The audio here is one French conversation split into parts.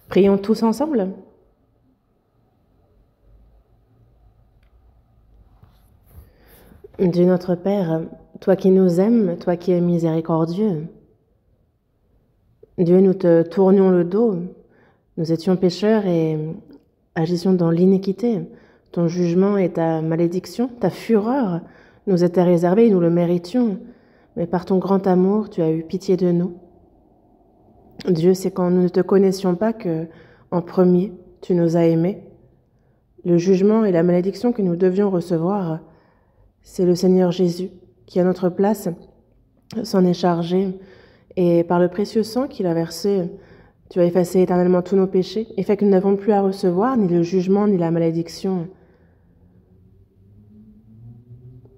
Prions tous ensemble. Dieu notre Père, toi qui nous aimes, toi qui es miséricordieux, Dieu, nous te tournions le dos, nous étions pécheurs et agissions dans l'iniquité. Ton jugement et ta malédiction, ta fureur nous étaient réservés et nous le méritions. Mais par ton grand amour, tu as eu pitié de nous. Dieu, c'est quand nous ne te connaissions pas que, en premier, tu nous as aimés. Le jugement et la malédiction que nous devions recevoir, c'est le Seigneur Jésus qui, à notre place, s'en est chargé. Et par le précieux sang qu'il a versé, tu as effacé éternellement tous nos péchés et fait que nous n'avons plus à recevoir ni le jugement ni la malédiction.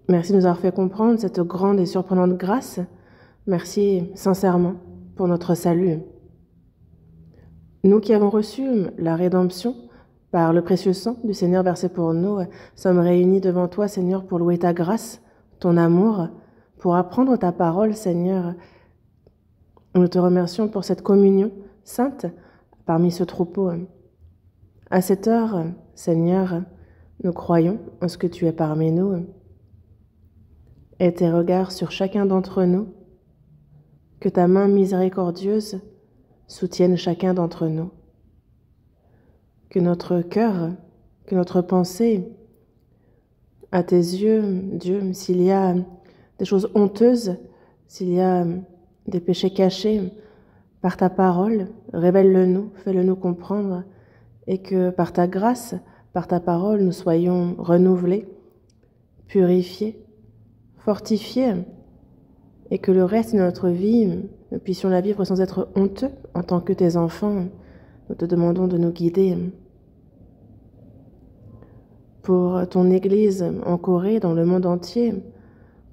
Merci de nous avoir fait comprendre cette grande et surprenante grâce. Merci sincèrement pour notre salut. Nous qui avons reçu la rédemption par le précieux sang du Seigneur versé pour nous, sommes réunis devant toi, Seigneur, pour louer ta grâce, ton amour, pour apprendre ta parole, Seigneur. Nous te remercions pour cette communion sainte parmi ce troupeau. À cette heure, Seigneur, nous croyons en ce que tu es parmi nous. Et tes regards sur chacun d'entre nous, que ta main miséricordieuse soutienne chacun d'entre nous. Que notre cœur, que notre pensée, à tes yeux, Dieu, s'il y a des choses honteuses, s'il y a des péchés cachés, par ta parole, révèle-le-nous, fais-le-nous comprendre, et que par ta grâce, par ta parole, nous soyons renouvelés, purifiés, fortifiés, et que le reste de notre vie, nous puissions la vivre sans être honteux en tant que tes enfants. Nous te demandons de nous guider. Pour ton Église en Corée, dans le monde entier,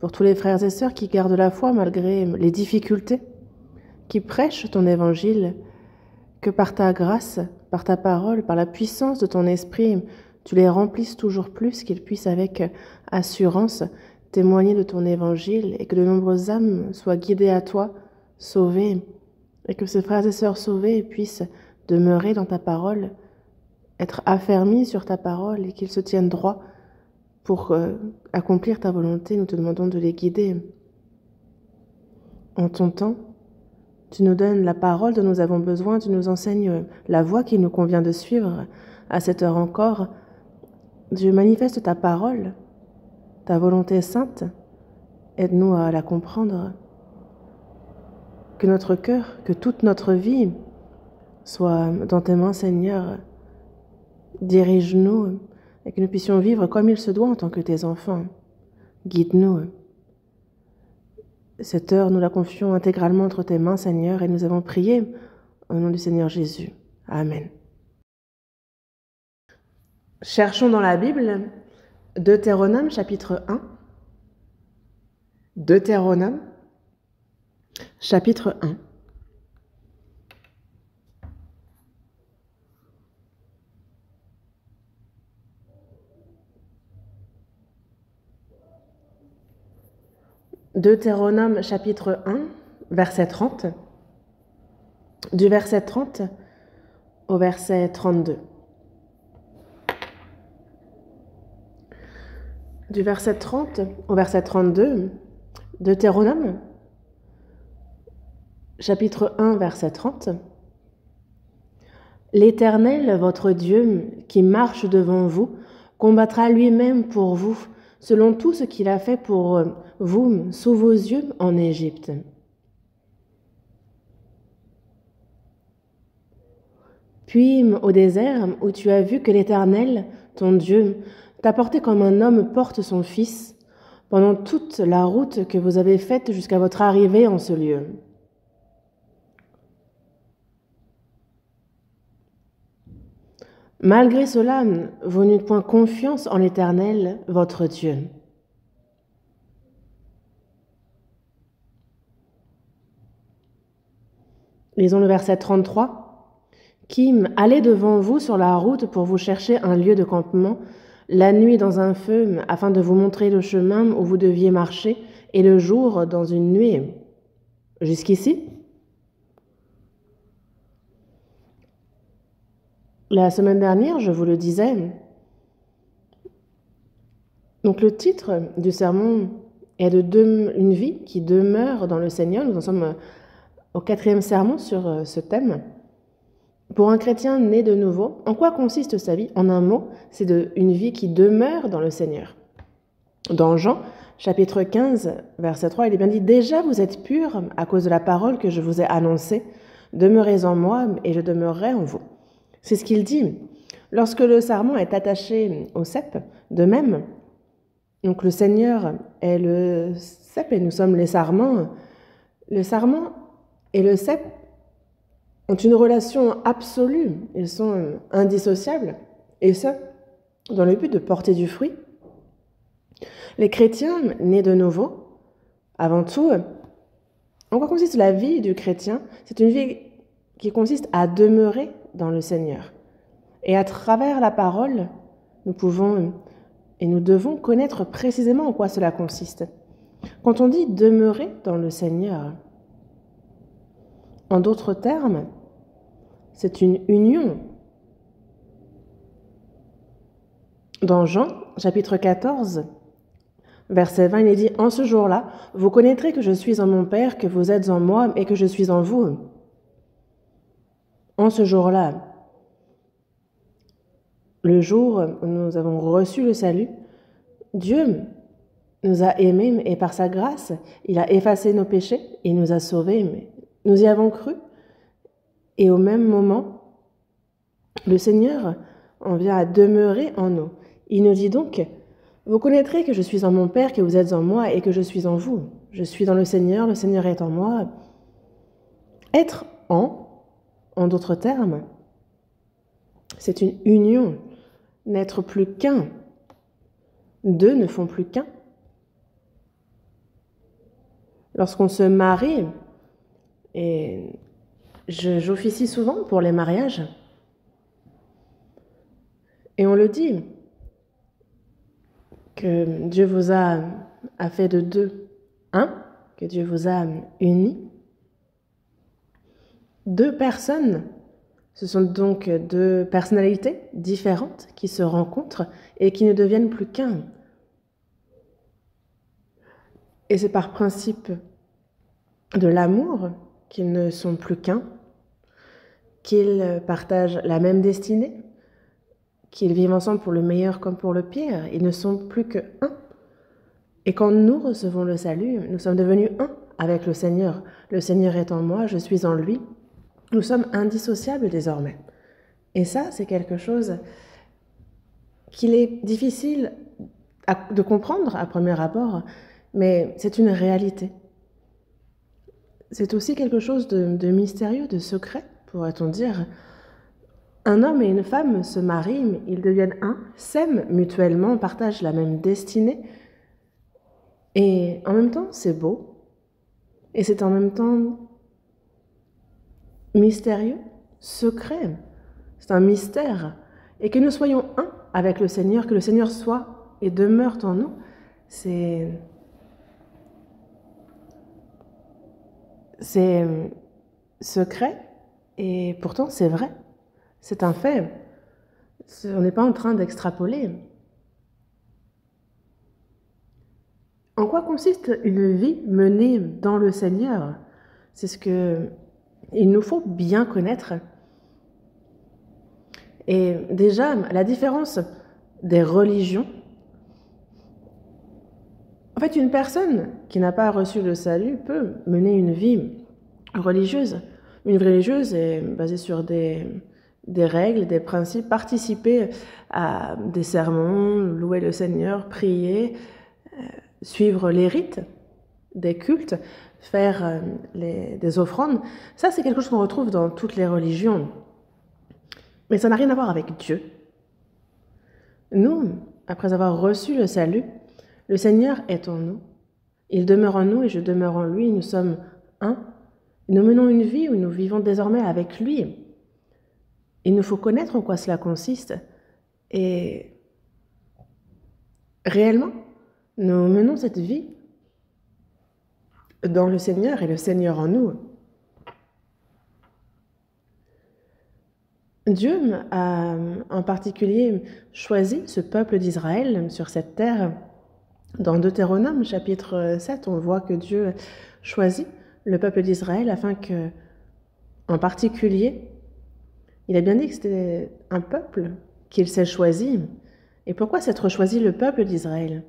pour tous les frères et sœurs qui gardent la foi malgré les difficultés, qui prêchent ton évangile, que par ta grâce, par ta parole, par la puissance de ton esprit, tu les remplisses toujours plus, qu'ils puissent avec assurance témoigner de ton évangile et que de nombreuses âmes soient guidées à toi, sauvées, et que ces frères et sœurs sauvés puissent demeurer dans ta parole, être affermis sur ta parole et qu'ils se tiennent droit pour accomplir ta volonté. Nous te demandons de les guider. En ton temps, tu nous donnes la parole dont nous avons besoin, tu nous enseignes la voie qu'il nous convient de suivre. À cette heure encore, Dieu, manifeste ta parole, ta volonté sainte, aide-nous à la comprendre. Que notre cœur, que toute notre vie soit dans tes mains, Seigneur. Dirige-nous et que nous puissions vivre comme il se doit en tant que tes enfants. Guide-nous. Cette heure, nous la confions intégralement entre tes mains, Seigneur, et nous avons prié au nom du Seigneur Jésus. Amen. Cherchons dans la Bible Deutéronome chapitre 1. Deutéronome chapitre 1. Deutéronome chapitre 1, verset 30, du verset 30 au verset 32. Du verset 30 au verset 32, Deutéronome chapitre 1, verset 30. L'Éternel, votre Dieu, qui marche devant vous, combattra lui-même pour vous, selon tout ce qu'il a fait pour vous, sous vos yeux, en Égypte. Puis au désert, où tu as vu que l'Éternel, ton Dieu, t'a porté comme un homme porte son fils, pendant toute la route que vous avez faite jusqu'à votre arrivée en ce lieu. Malgré cela, vous n'eûtes point confiance en l'Éternel, votre Dieu. Lisons le verset 33. Qui allait devant vous sur la route pour vous chercher un lieu de campement, la nuit dans un feu, afin de vous montrer le chemin où vous deviez marcher, et le jour dans une nuée. Jusqu'ici ? La semaine dernière, je vous le disais, donc le titre du sermon est une vie qui demeure dans le Seigneur. Nous en sommes au 4e sermon sur ce thème. Pour un chrétien né de nouveau, en quoi consiste sa vie? En un mot, c'est une vie qui demeure dans le Seigneur. Dans Jean, chapitre 15, verset 3, il est bien dit « Déjà vous êtes purs à cause de la parole que je vous ai annoncée. Demeurez en moi et je demeurerai en vous. » C'est ce qu'il dit. Lorsque le sarment est attaché au cep, de même, donc le Seigneur est le cep et nous sommes les sarments. Le sarment et le cep ont une relation absolue, ils sont indissociables, et ce, dans le but de porter du fruit. Les chrétiens nés de nouveau, avant tout, en quoi consiste la vie du chrétien? C'est une vie qui consiste à demeurer dans le Seigneur. Et à travers la parole, nous pouvons et nous devons connaître précisément en quoi cela consiste. Quand on dit demeurer dans le Seigneur, en d'autres termes, c'est une union. Dans Jean, chapitre 14, verset 20, il est dit « En ce jour-là, vous connaîtrez que je suis en mon Père, que vous êtes en moi et que je suis en vous. » En ce jour-là, le jour où nous avons reçu le salut, Dieu nous a aimés et par sa grâce, il a effacé nos péchés et nous a sauvés. Mais nous y avons cru. Et au même moment, le Seigneur en vient à demeurer en nous. Il nous dit donc, vous connaîtrez que je suis en mon Père, que vous êtes en moi et que je suis en vous. Je suis dans le Seigneur est en moi. Être en d'autres termes, c'est une union, n'être plus qu'un. Deux ne font plus qu'un. Lorsqu'on se marie, et j'officie souvent pour les mariages, et on le dit, que Dieu vous a fait de deux un, que Dieu vous a unis. Deux personnes, ce sont donc deux personnalités différentes qui se rencontrent et qui ne deviennent plus qu'un. Et c'est par principe de l'amour qu'ils ne sont plus qu'un, qu'ils partagent la même destinée, qu'ils vivent ensemble pour le meilleur comme pour le pire. Ils ne sont plus que un. Et quand nous recevons le salut, nous sommes devenus un avec le Seigneur. Le Seigneur est en moi, je suis en lui. Nous sommes indissociables désormais. Et ça, c'est quelque chose qu'il est difficile de comprendre à premier abord, mais c'est une réalité. C'est aussi quelque chose de mystérieux, de secret, pourrait-on dire. Un homme et une femme se marient, ils deviennent un, s'aiment mutuellement, partagent la même destinée. Et en même temps, c'est beau. Et c'est en même temps mystérieux, secret. C'est un mystère. Et que nous soyons un avec le Seigneur, que le Seigneur soit et demeure en nous, c'est secret et pourtant c'est vrai. C'est un fait. On n'est pas en train d'extrapoler. En quoi consiste une vie menée dans le Seigneur? C'est ce qu'il nous faut bien connaître. Et déjà, la différence des religions. En fait, une personne qui n'a pas reçu le salut peut mener une vie religieuse. Une vie religieuse est basée sur des règles, des principes, participer à des sermons, louer le Seigneur, prier, suivre les rites des cultes, faire des offrandes. Ça, c'est quelque chose qu'on retrouve dans toutes les religions. Mais ça n'a rien à voir avec Dieu. Nous, après avoir reçu le salut, le Seigneur est en nous. Il demeure en nous et je demeure en lui. Nous sommes un. Nous menons une vie où nous vivons désormais avec lui. Il nous faut connaître en quoi cela consiste. Et réellement, nous menons cette vie dans le Seigneur et le Seigneur en nous. Dieu a en particulier choisi ce peuple d'Israël sur cette terre. Dans Deutéronome, chapitre 7, on voit que Dieu choisit le peuple d'Israël afin que, en particulier, il a bien dit que c'était un peuple qu'il s'est choisi. Et pourquoi s'être choisi le peuple d'Israël?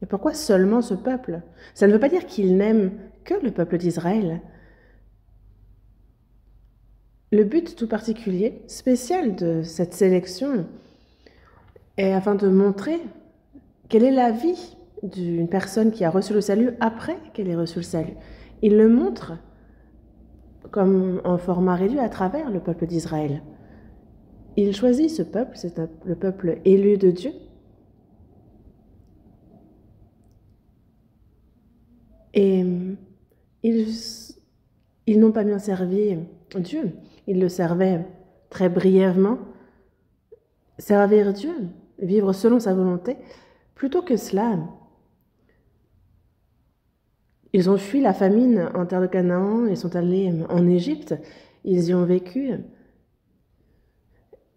Et pourquoi seulement ce peuple? Ça ne veut pas dire qu'il n'aime que le peuple d'Israël. Le but tout particulier, spécial de cette sélection est afin de montrer quelle est la vie d'une personne qui a reçu le salut après qu'elle ait reçu le salut. Il le montre comme en format réduit à travers le peuple d'Israël. Il choisit ce peuple, c'est le peuple élu de Dieu. Et ils n'ont pas bien servi Dieu. Ils le servaient très brièvement. Servir Dieu, vivre selon sa volonté. Plutôt que cela, ils ont fui la famine en terre de Canaan et sont allés en Égypte. Ils y ont vécu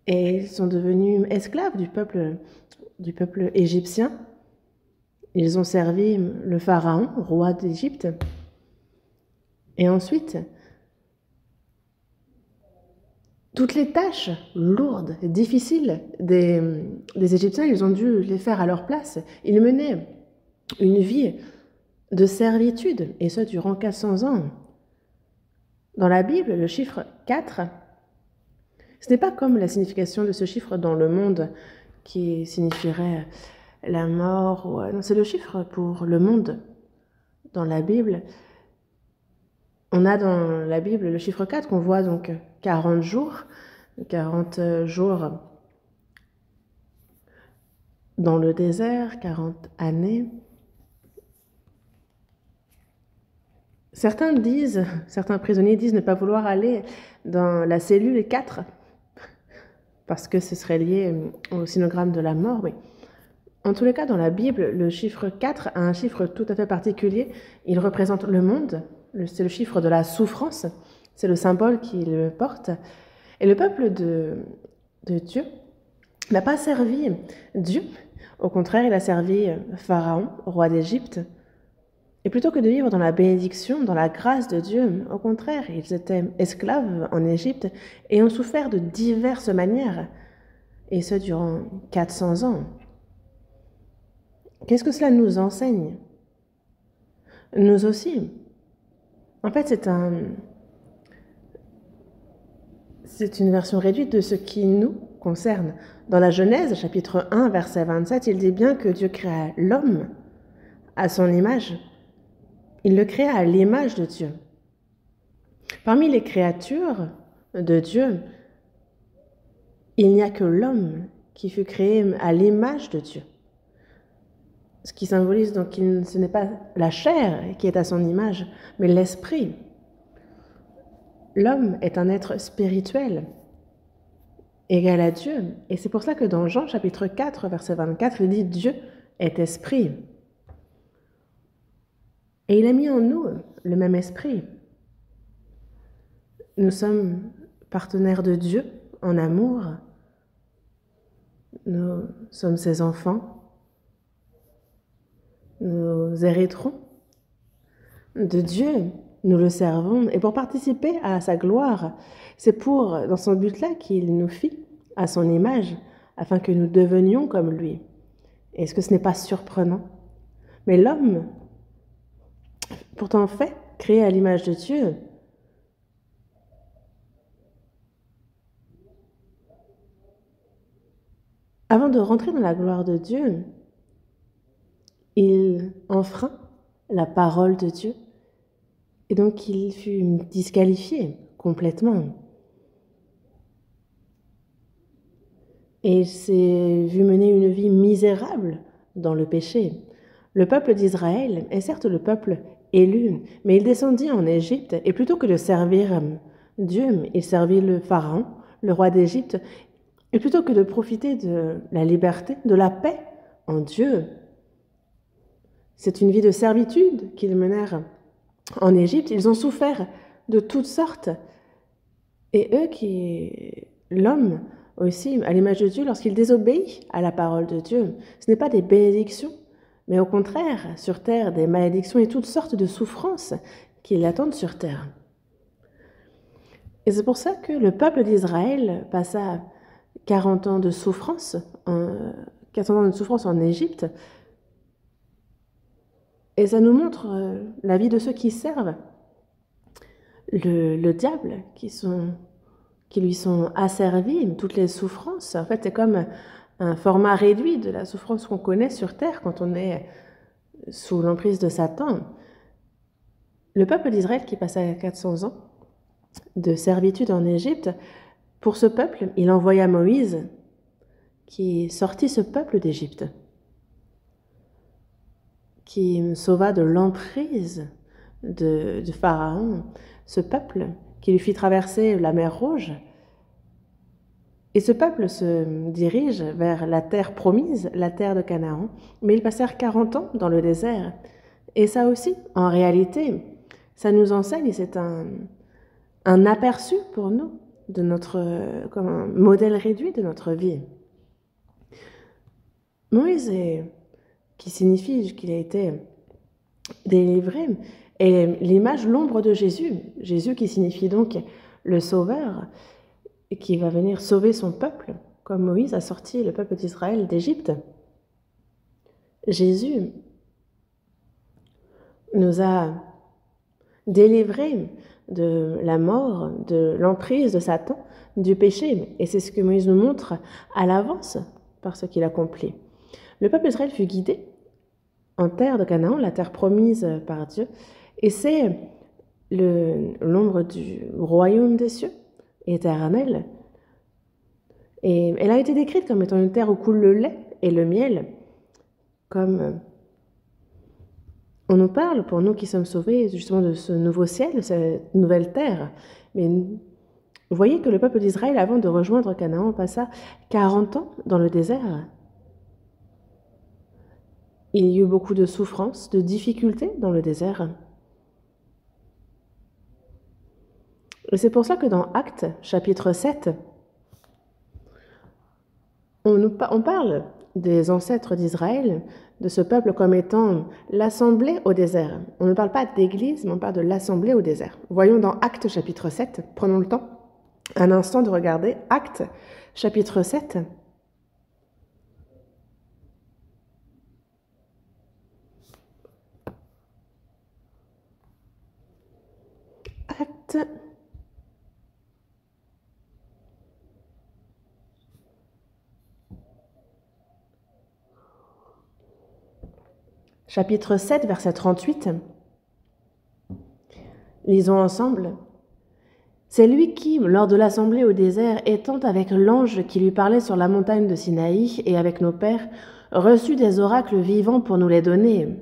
et ils sont devenus esclaves du peuple égyptien. Ils ont servi le pharaon, roi d'Égypte. Et ensuite, toutes les tâches lourdes, difficiles des Égyptiens, ils ont dû les faire à leur place. Ils menaient une vie de servitude, et ce durant 400 ans. Dans la Bible, le chiffre 4, ce n'est pas comme la signification de ce chiffre dans le monde qui signifierait la mort. Non, c'est le chiffre pour le monde. Dans la Bible, on a dans la Bible le chiffre 4 qu'on voit donc 40 jours dans le désert, 40 années. Certains prisonniers disent ne pas vouloir aller dans la cellule 4 parce que ce serait lié au sinogramme de la mort. Mais en tous les cas, dans la Bible, le chiffre 4 a un chiffre tout à fait particulier. Il représente le monde. C'est le chiffre de la souffrance, c'est le symbole qu'il porte. Et le peuple de Dieu n'a pas servi Dieu, au contraire, il a servi Pharaon, roi d'Égypte. Et plutôt que de vivre dans la bénédiction, dans la grâce de Dieu, au contraire, ils étaient esclaves en Égypte et ont souffert de diverses manières, et ce durant 400 ans. Qu'est-ce que cela nous enseigne? Nous aussi. En fait, c'est une version réduite de ce qui nous concerne. Dans la Genèse, chapitre 1, verset 27, il dit bien que Dieu créa l'homme à son image. Il le créa à l'image de Dieu. Parmi les créatures de Dieu, il n'y a que l'homme qui fut créé à l'image de Dieu. Ce qui symbolise donc que ce n'est pas la chair qui est à son image, mais l'esprit. L'homme est un être spirituel, égal à Dieu. Et c'est pour ça que dans Jean chapitre 4, verset 24, il dit « Dieu est esprit ». Et il a mis en nous le même esprit. Nous sommes partenaires de Dieu en amour. Nous sommes ses enfants. Nous hériterons de Dieu. Nous le servons. Et pour participer à sa gloire, c'est dans son but-là qu'il nous fit à son image, afin que nous devenions comme lui. Est-ce que ce n'est pas surprenant? Mais l'homme, pourtant fait, créé à l'image de Dieu, avant de rentrer dans la gloire de Dieu, il enfreint la parole de Dieu et donc il fut disqualifié complètement. Et il s'est vu mener une vie misérable dans le péché. Le peuple d'Israël est certes le peuple élu, mais il descendit en Égypte et plutôt que de servir Dieu, il servit le Pharaon, le roi d'Égypte, et plutôt que de profiter de la liberté, de la paix en Dieu, c'est une vie de servitude qu'ils menèrent en Égypte. Ils ont souffert de toutes sortes. Et eux qui l'homme aussi, à l'image de Dieu, lorsqu'il désobéit à la parole de Dieu, ce n'est pas des bénédictions, mais au contraire, sur terre, des malédictions et toutes sortes de souffrances qui l'attendent sur terre. Et c'est pour ça que le peuple d'Israël passa 40 ans de souffrance, 400 ans de souffrance en Égypte. Et ça nous montre la vie de ceux qui servent le diable, qui lui sont asservis, toutes les souffrances. En fait, c'est comme un format réduit de la souffrance qu'on connaît sur terre quand on est sous l'emprise de Satan. Le peuple d'Israël qui passa 400 ans de servitude en Égypte, pour ce peuple, il envoya Moïse qui sortit ce peuple d'Égypte, qui sauva de l'emprise de Pharaon, ce peuple qui lui fit traverser la mer Rouge. Et ce peuple se dirige vers la terre promise, la terre de Canaan, mais ils passèrent 40 ans dans le désert. Et ça aussi, en réalité, ça nous enseigne, c'est un aperçu pour nous de comme un modèle réduit de notre vie. Moïse, qui signifie qu'il a été délivré, est l'image, l'ombre de Jésus. Jésus qui signifie donc le Sauveur, et qui va venir sauver son peuple, comme Moïse a sorti le peuple d'Israël d'Égypte. Jésus nous a délivrés de la mort, de l'emprise de Satan, du péché. Et c'est ce que Moïse nous montre à l'avance par ce qu'il accomplit. Le peuple d'Israël fut guidé en terre de Canaan, la terre promise par Dieu, et c'est l'ombre du royaume des cieux éternel. Et elle a été décrite comme étant une terre où coule le lait et le miel, comme on nous parle, pour nous qui sommes sauvés, justement de ce nouveau ciel, de cette nouvelle terre. Mais vous voyez que le peuple d'Israël, avant de rejoindre Canaan, passa 40 ans dans le désert. Il y eut beaucoup de souffrances, de difficultés dans le désert. Et c'est pour ça que dans Actes, chapitre 7, on parle des ancêtres d'Israël, de ce peuple comme étant l'assemblée au désert. On ne parle pas d'église, mais on parle de l'assemblée au désert. Voyons dans Actes, chapitre 7, prenons le temps un instant de regarder Actes, chapitre 7. Actes chapitre 7, verset 38. Lisons ensemble. C'est lui qui, lors de l'assemblée au désert, étant avec l'ange qui lui parlait sur la montagne de Sinaï et avec nos pères, reçut des oracles vivants pour nous les donner.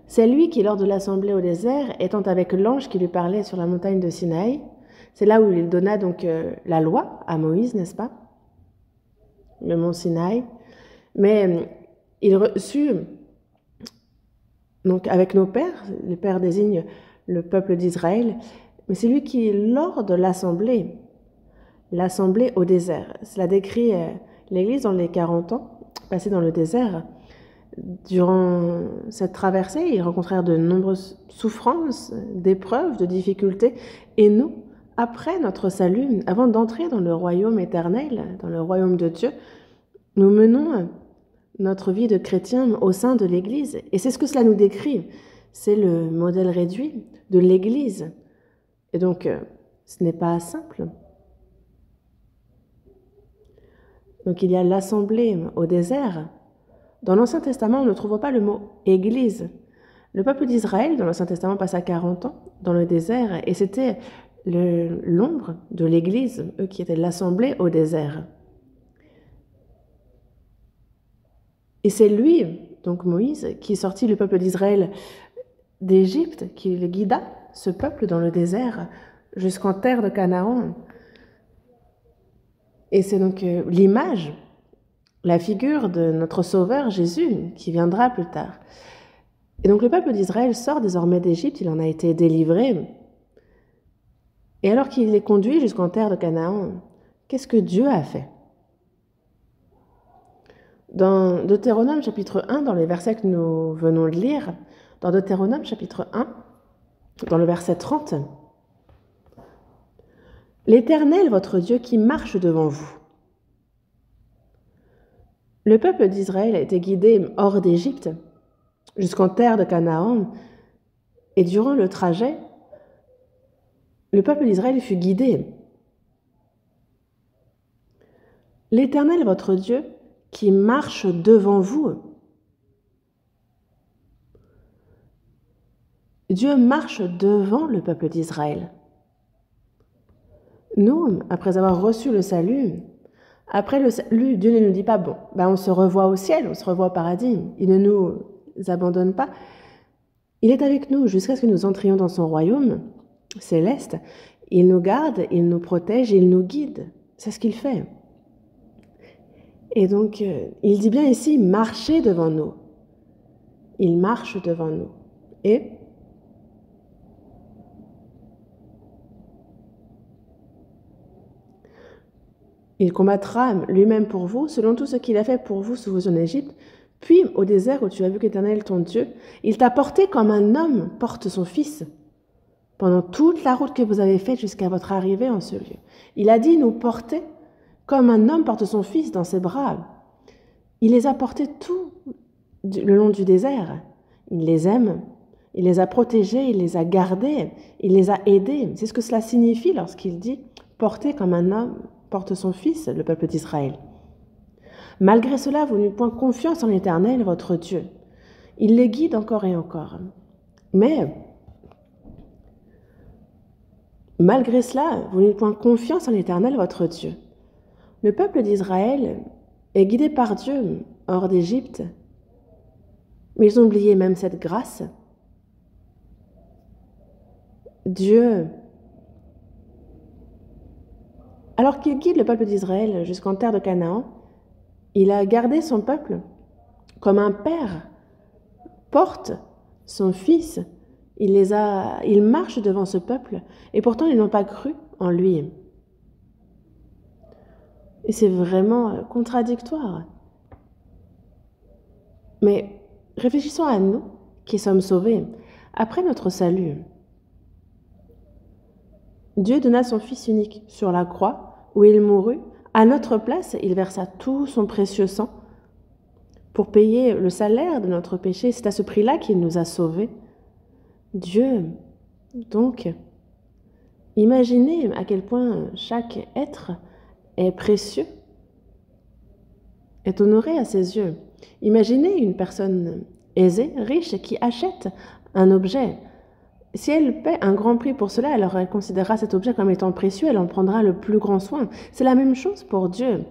C'est lui qui, lors de l'assemblée au désert, étant avec l'ange qui lui parlait sur la montagne de Sinaï, c'est là où il donna donc la loi à Moïse, n'est-ce pas? Le mont Sinaï. Mais il reçut, donc avec nos pères, les pères désignent le peuple d'Israël, mais c'est lui qui, lors de l'assemblée au désert, cela décrit l'Église dans les 40 ans passés dans le désert. Durant cette traversée, ils rencontrèrent de nombreuses souffrances, d'épreuves, de difficultés. Et nous, après notre salut, avant d'entrer dans le royaume éternel, dans le royaume de Dieu, nous menons notre vie de chrétien au sein de l'Église. Et c'est ce que cela nous décrit. C'est le modèle réduit de l'Église. Et donc, ce n'est pas simple. Donc, il y a l'assemblée au désert. Dans l'Ancien Testament, on ne trouve pas le mot « Église ». Le peuple d'Israël, dans l'Ancien Testament, passa 40 ans dans le désert, et c'était l'ombre de l'Église, eux qui étaient l'assemblée au désert. Et c'est lui, donc Moïse, qui sortit le peuple d'Israël d'Égypte, qui le guida, ce peuple, dans le désert, jusqu'en terre de Canaan. Et c'est donc l'image, la figure de notre Sauveur Jésus, qui viendra plus tard. Et donc le peuple d'Israël sort désormais d'Égypte, il en a été délivré, Et alors qu'il les conduit jusqu'en terre de Canaan, qu'est-ce que Dieu a fait? Dans Deutéronome chapitre 1, dans les versets que nous venons de lire, dans Deutéronome chapitre 1, dans le verset 30, « L'Éternel, votre Dieu, qui marche devant vous. » Le peuple d'Israël a été guidé hors d'Égypte jusqu'en terre de Canaan, et durant le trajet, le peuple d'Israël fut guidé. L'Éternel, votre Dieu, qui marche devant vous. Dieu marche devant le peuple d'Israël. Nous, après avoir reçu le salut, après le salut, Dieu ne nous dit pas, bon, on se revoit au ciel, on se revoit au paradis. Il ne nous abandonne pas. Il est avec nous jusqu'à ce que nous entrions dans son royaume céleste. Il nous garde, il nous protège, il nous guide. C'est ce qu'il fait. Et donc, il dit bien ici, marchez devant nous. Il marche devant nous. Et il combattra lui-même pour vous, selon tout ce qu'il a fait pour vous sous vos en Égypte. Puis, au désert où tu as vu qu'Éternel, ton Dieu, il t'a porté comme un homme porte son fils, pendant toute la route que vous avez faite jusqu'à votre arrivée en ce lieu. Il a dit nous porter comme un homme porte son fils dans ses bras. Il les a portés tout le long du désert. Il les aime, il les a protégés, il les a gardés, il les a aidés. C'est ce que cela signifie lorsqu'il dit porter comme un homme porte son fils, le peuple d'Israël. Malgré cela, vous n'eûtes point confiance en l'Éternel, votre Dieu. Il les guide encore et encore. Mais, malgré cela, vous n'eûtes point confiance en l'Éternel, votre Dieu. Le peuple d'Israël est guidé par Dieu hors d'Égypte, mais ils ont oublié même cette grâce. Dieu, alors qu'il guide le peuple d'Israël jusqu'en terre de Canaan, il a gardé son peuple comme un père porte son fils. Il marche devant ce peuple et pourtant ils n'ont pas cru en lui. Et c'est vraiment contradictoire. Mais réfléchissons à nous qui sommes sauvés après notre salut. Dieu donna son Fils unique sur la croix où il mourut. À notre place, il versa tout son précieux sang pour payer le salaire de notre péché. C'est à ce prix-là qu'il nous a sauvés. Dieu, donc, imaginez à quel point chaque être est précieux, est honoré à ses yeux. Imaginez une personne aisée, riche, qui achète un objet. Si elle paie un grand prix pour cela, alors elle considérera cet objet comme étant précieux, elle en prendra le plus grand soin. C'est la même chose pour Dieu.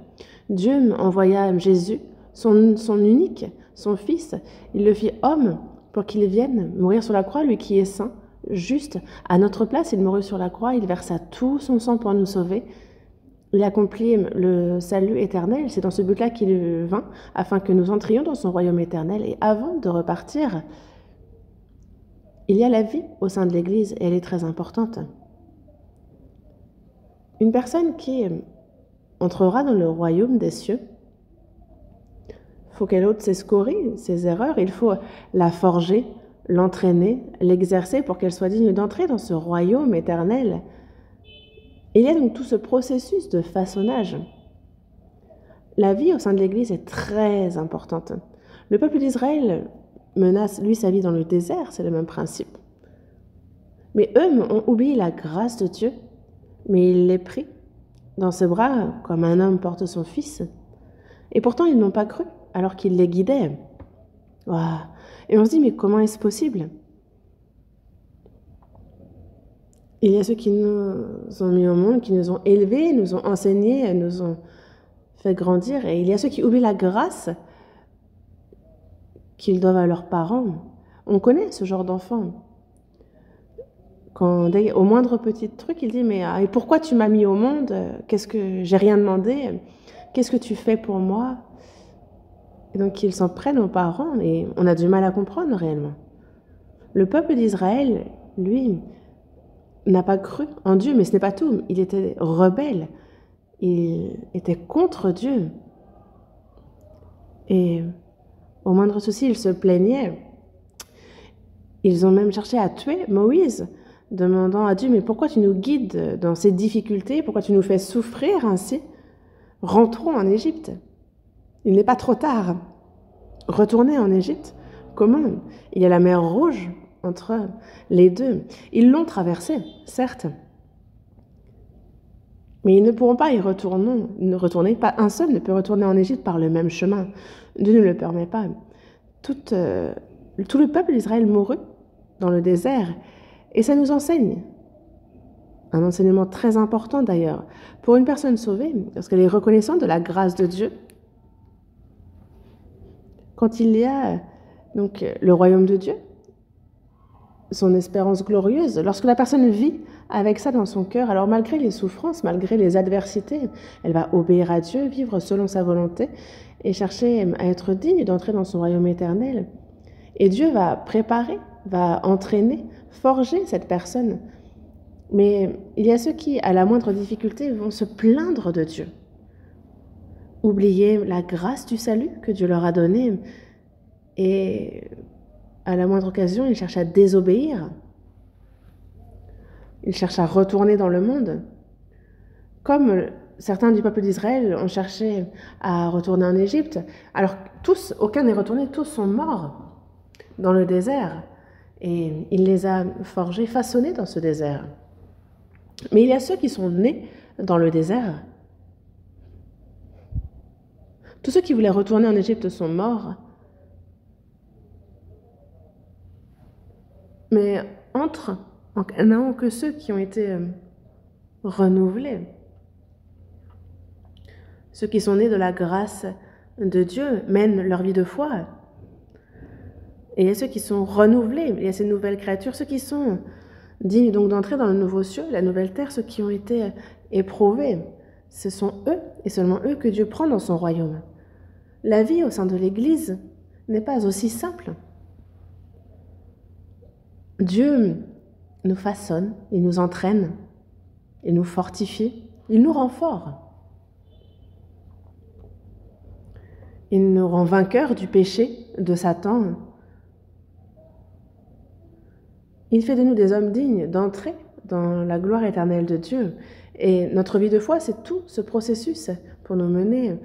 Dieu envoya Jésus, son unique, son Fils. Il le fit homme pour qu'il vienne mourir sur la croix, lui qui est saint, juste. À notre place, il mourut sur la croix, il versa tout son sang pour nous sauver. Il accomplit le salut éternel. C'est dans ce but-là qu'il vint, afin que nous entrions dans son royaume éternel. Et avant de repartir, il y a la vie au sein de l'Église et elle est très importante. Une personne qui entrera dans le royaume des cieux, il faut qu'elle ôte ses scories, ses erreurs, il faut la forger, l'entraîner, l'exercer pour qu'elle soit digne d'entrer dans ce royaume éternel. Il y a donc tout ce processus de façonnage. La vie au sein de l'Église est très importante. Le peuple d'Israël menace, lui, sa vie dans le désert, c'est le même principe. Mais eux ont oublié la grâce de Dieu, mais il les prit dans ses bras comme un homme porte son fils. Et pourtant, ils n'ont pas cru, alors qu'il les guidait. Wow. Et on se dit, mais comment est-ce possible? Il y a ceux qui nous ont mis au monde, qui nous ont élevés, nous ont enseignés, nous ont fait grandir. Et il y a ceux qui oublient la grâce qu'ils doivent à leurs parents. On connaît ce genre d'enfant. Quand, au moindre petit truc, il dit, mais et pourquoi tu m'as mis au monde? Qu'est-ce que j'ai rien demandé? Qu'est-ce que tu fais pour moi? Et donc ils s'en prennent aux parents et on a du mal à comprendre réellement. Le peuple d'Israël, lui, n'a pas cru en Dieu, mais ce n'est pas tout. Il était rebelle. Il était contre Dieu. Et au moindre souci, il se plaignait. Ils ont même cherché à tuer Moïse, demandant à Dieu, mais pourquoi tu nous guides dans ces difficultés? Pourquoi tu nous fais souffrir ainsi? Rentrons en Égypte. Il n'est pas trop tard. Retourner en Égypte? Comment? Il y a la mer Rouge entre les deux. Ils l'ont traversée, certes. Mais ils ne pourront pas y retourner. Pas un seul ne peut retourner en Égypte par le même chemin. Dieu ne le permet pas. Tout le peuple d'Israël mourut dans le désert. Et ça nous enseigne. Un enseignement très important d'ailleurs. Pour une personne sauvée, lorsqu'elle est reconnaissante de la grâce de Dieu, quand il y a donc le royaume de Dieu, son espérance glorieuse, lorsque la personne vit avec ça dans son cœur, alors malgré les souffrances, malgré les adversités, elle va obéir à Dieu, vivre selon sa volonté et chercher à être digne d'entrer dans son royaume éternel. Et Dieu va préparer, va entraîner, forger cette personne. Mais il y a ceux qui, à la moindre difficulté, vont se plaindre de Dieu. Oublier la grâce du salut que Dieu leur a donné. Et à la moindre occasion, ils cherchent à désobéir. Ils cherchent à retourner dans le monde. Comme certains du peuple d'Israël ont cherché à retourner en Égypte. Alors tous, aucun n'est retourné, tous sont morts dans le désert. Et il les a forgés, façonnés dans ce désert. Mais il y a ceux qui sont nés dans le désert. Tous ceux qui voulaient retourner en Égypte sont morts. Mais entrent en Canaan que ceux qui ont été renouvelés. Ceux qui sont nés de la grâce de Dieu mènent leur vie de foi. Et il y a ceux qui sont renouvelés, il y a ces nouvelles créatures, ceux qui sont dignes donc d'entrer dans le nouveau ciel, la nouvelle terre, ceux qui ont été éprouvés. Ce sont eux, et seulement eux, que Dieu prend dans son royaume. La vie au sein de l'Église n'est pas aussi simple. Dieu nous façonne, il nous entraîne, il nous fortifie, il nous rend forts. Il nous rend vainqueurs du péché, de Satan. Il fait de nous des hommes dignes d'entrer dans la gloire éternelle de Dieu. Et notre vie de foi, c'est tout ce processus pour nous mener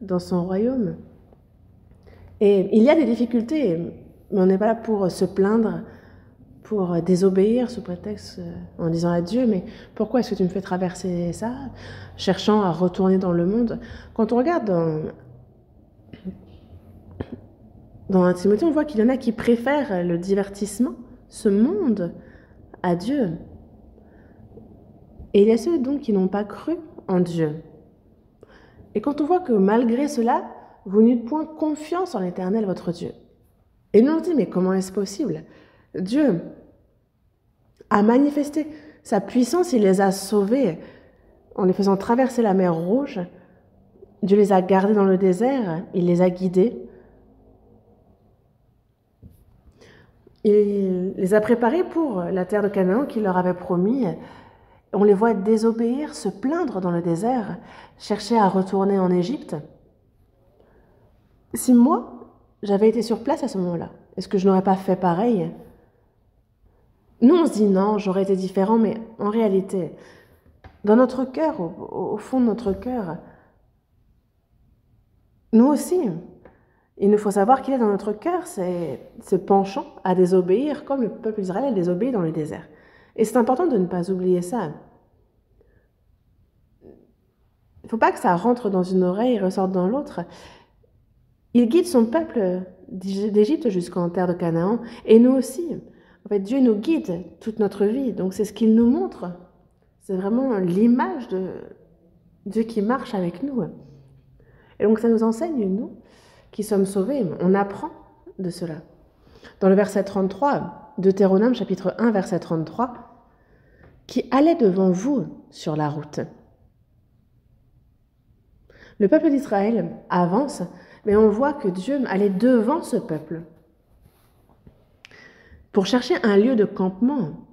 dans son royaume. Et il y a des difficultés, mais on n'est pas là pour se plaindre, pour désobéir sous prétexte en disant à Dieu, mais pourquoi est-ce que tu me fais traverser ça, cherchant à retourner dans le monde. Quand on regarde dans 1 Timothée, on voit qu'il y en a qui préfèrent le divertissement, ce monde, à Dieu. Et il y a ceux donc qui n'ont pas cru en Dieu. Et quand on voit que malgré cela, vous n'eûtes point confiance en l'Éternel, votre Dieu. Et nous on dit, mais comment est-ce possible? Dieu a manifesté sa puissance, il les a sauvés en les faisant traverser la mer Rouge. Dieu les a gardés dans le désert, il les a guidés. Il les a préparés pour la terre de Canaan qu'il leur avait promis. On les voit désobéir, se plaindre dans le désert, chercher à retourner en Égypte. Si moi, j'avais été sur place à ce moment-là, est-ce que je n'aurais pas fait pareil? Nous, on se dit non, j'aurais été différent, mais en réalité, dans notre cœur, au fond de notre cœur, nous aussi, il nous faut savoir qu'il y a dans notre cœur ce penchant à désobéir, comme le peuple d'Israël a désobéi dans le désert. Et c'est important de ne pas oublier ça. Il ne faut pas que ça rentre dans une oreille et ressorte dans l'autre. Il guide son peuple d'Égypte jusqu'en terre de Canaan, et nous aussi. En fait, Dieu nous guide toute notre vie, donc c'est ce qu'il nous montre. C'est vraiment l'image de Dieu qui marche avec nous. Et donc ça nous enseigne, nous, qui sommes sauvés, on apprend de cela. Dans le verset 33, Deutéronome chapitre 1, verset 33, qui allait devant vous sur la route. Le peuple d'Israël avance, mais on voit que Dieu allait devant ce peuple pour chercher un lieu de campement.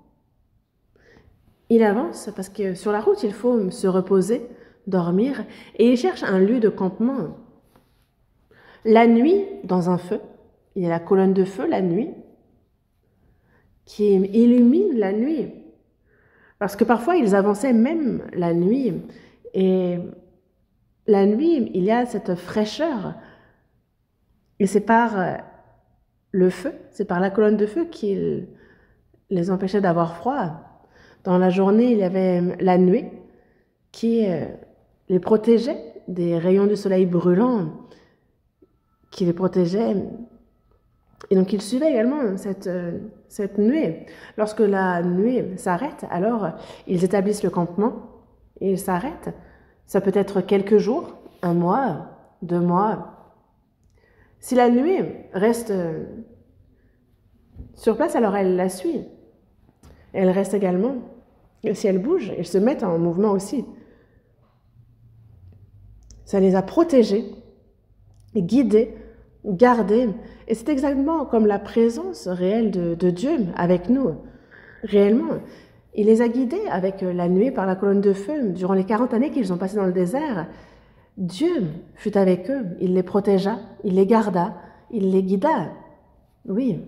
Il avance parce que sur la route, il faut se reposer, dormir, et il cherche un lieu de campement. La nuit, dans un feu, il y a la colonne de feu la nuit, qui illumine la nuit. Parce que parfois, ils avançaient même la nuit, et la nuit, il y a cette fraîcheur, et c'est par le feu, c'est par la colonne de feu qu'il les empêchait d'avoir froid. Dans la journée, il y avait la nuée qui les protégeait des rayons du soleil brûlant, qui les protégeait. Et donc, ils suivaient également cette nuée. Lorsque la nuée s'arrête, alors ils établissent le campement et ils s'arrêtent. Ça peut être quelques jours, 1 mois, 2 mois. Si la nuée reste sur place, alors elle la suit. Elle reste également. Et si elle bouge, ils se mettent en mouvement aussi. Ça les a protégés, guidés, gardés. Et c'est exactement comme la présence réelle de Dieu avec nous. Réellement, il les a guidés avec la nuée par la colonne de feu durant les 40 années qu'ils ont passées dans le désert. Dieu fut avec eux, il les protégea, il les garda, il les guida. Oui.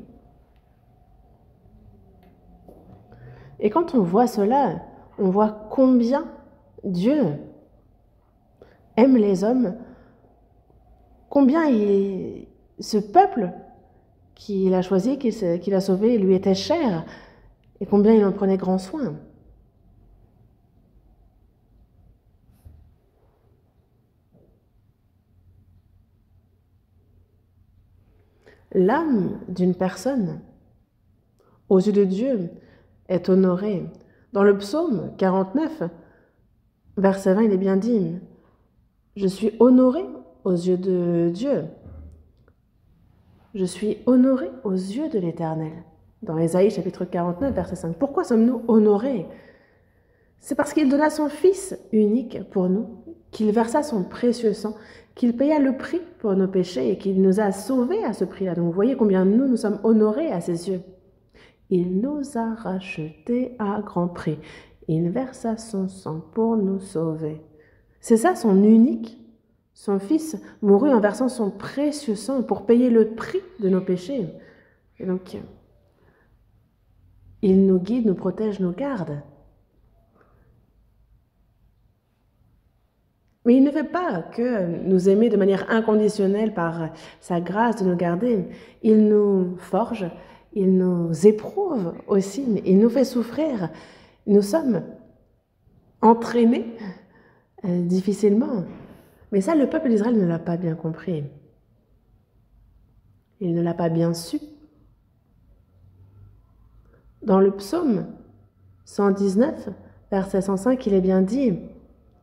Et quand on voit cela, on voit combien Dieu aime les hommes, combien ce peuple qu'il a choisi, qu'il a sauvé, lui était cher, et combien il en prenait grand soin. L'âme d'une personne, aux yeux de Dieu, est honorée. Dans le psaume 49, verset 20, il est bien dit « Je suis honoré aux yeux de Dieu. Je suis honoré aux yeux de l'Éternel. » Dans Ésaïe chapitre 49, verset 5. Pourquoi sommes-nous honorés? C'est parce qu'il donna son Fils unique pour nous, qu'il versa son précieux sang, qu'il paya le prix pour nos péchés et qu'il nous a sauvés à ce prix-là. Donc vous voyez combien nous sommes honorés à ses yeux. Il nous a rachetés à grand prix. Il versa son sang pour nous sauver. C'est ça son unique. Son Fils mourut en versant son précieux sang pour payer le prix de nos péchés. Et donc, il nous guide, nous protège, nous garde. Mais il ne fait pas que nous aimer de manière inconditionnelle par sa grâce de nous garder. Il nous forge, il nous éprouve aussi, il nous fait souffrir. Nous sommes entraînés difficilement. Mais ça, le peuple d'Israël ne l'a pas bien compris. Il ne l'a pas bien su. Dans le psaume 119, verset 105, il est bien dit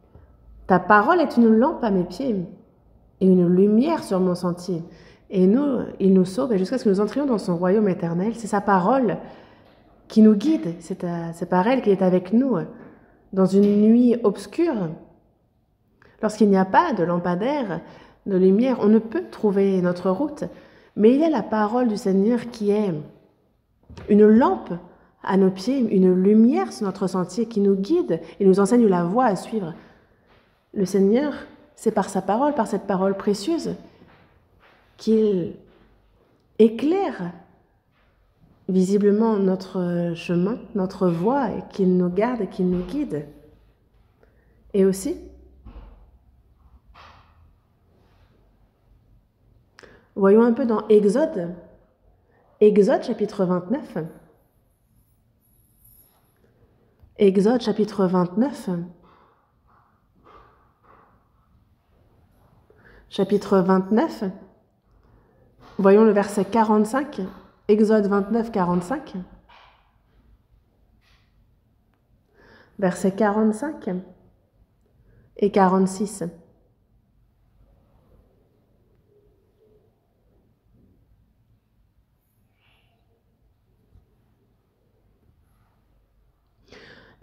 « Ta parole est une lampe à mes pieds et une lumière sur mon sentier. » Et nous, il nous sauve jusqu'à ce que nous entrions dans son royaume éternel. C'est sa parole qui nous guide. C'est par elle qu'il est avec nous dans une nuit obscure. Lorsqu'il n'y a pas de lampadaire, de lumière, on ne peut trouver notre route. Mais il y a la parole du Seigneur qui est une lampe à nos pieds, une lumière sur notre sentier qui nous guide et nous enseigne la voie à suivre. Le Seigneur, c'est par sa parole, par cette parole précieuse, qu'il éclaire visiblement notre chemin, notre voie, et qu'il nous garde et qu'il nous guide. Et aussi, voyons un peu dans Exode chapitre 29. Exode chapitre 29. Chapitre 29. Voyons le verset 45. Exode 29, 45. Versets 45 et 46.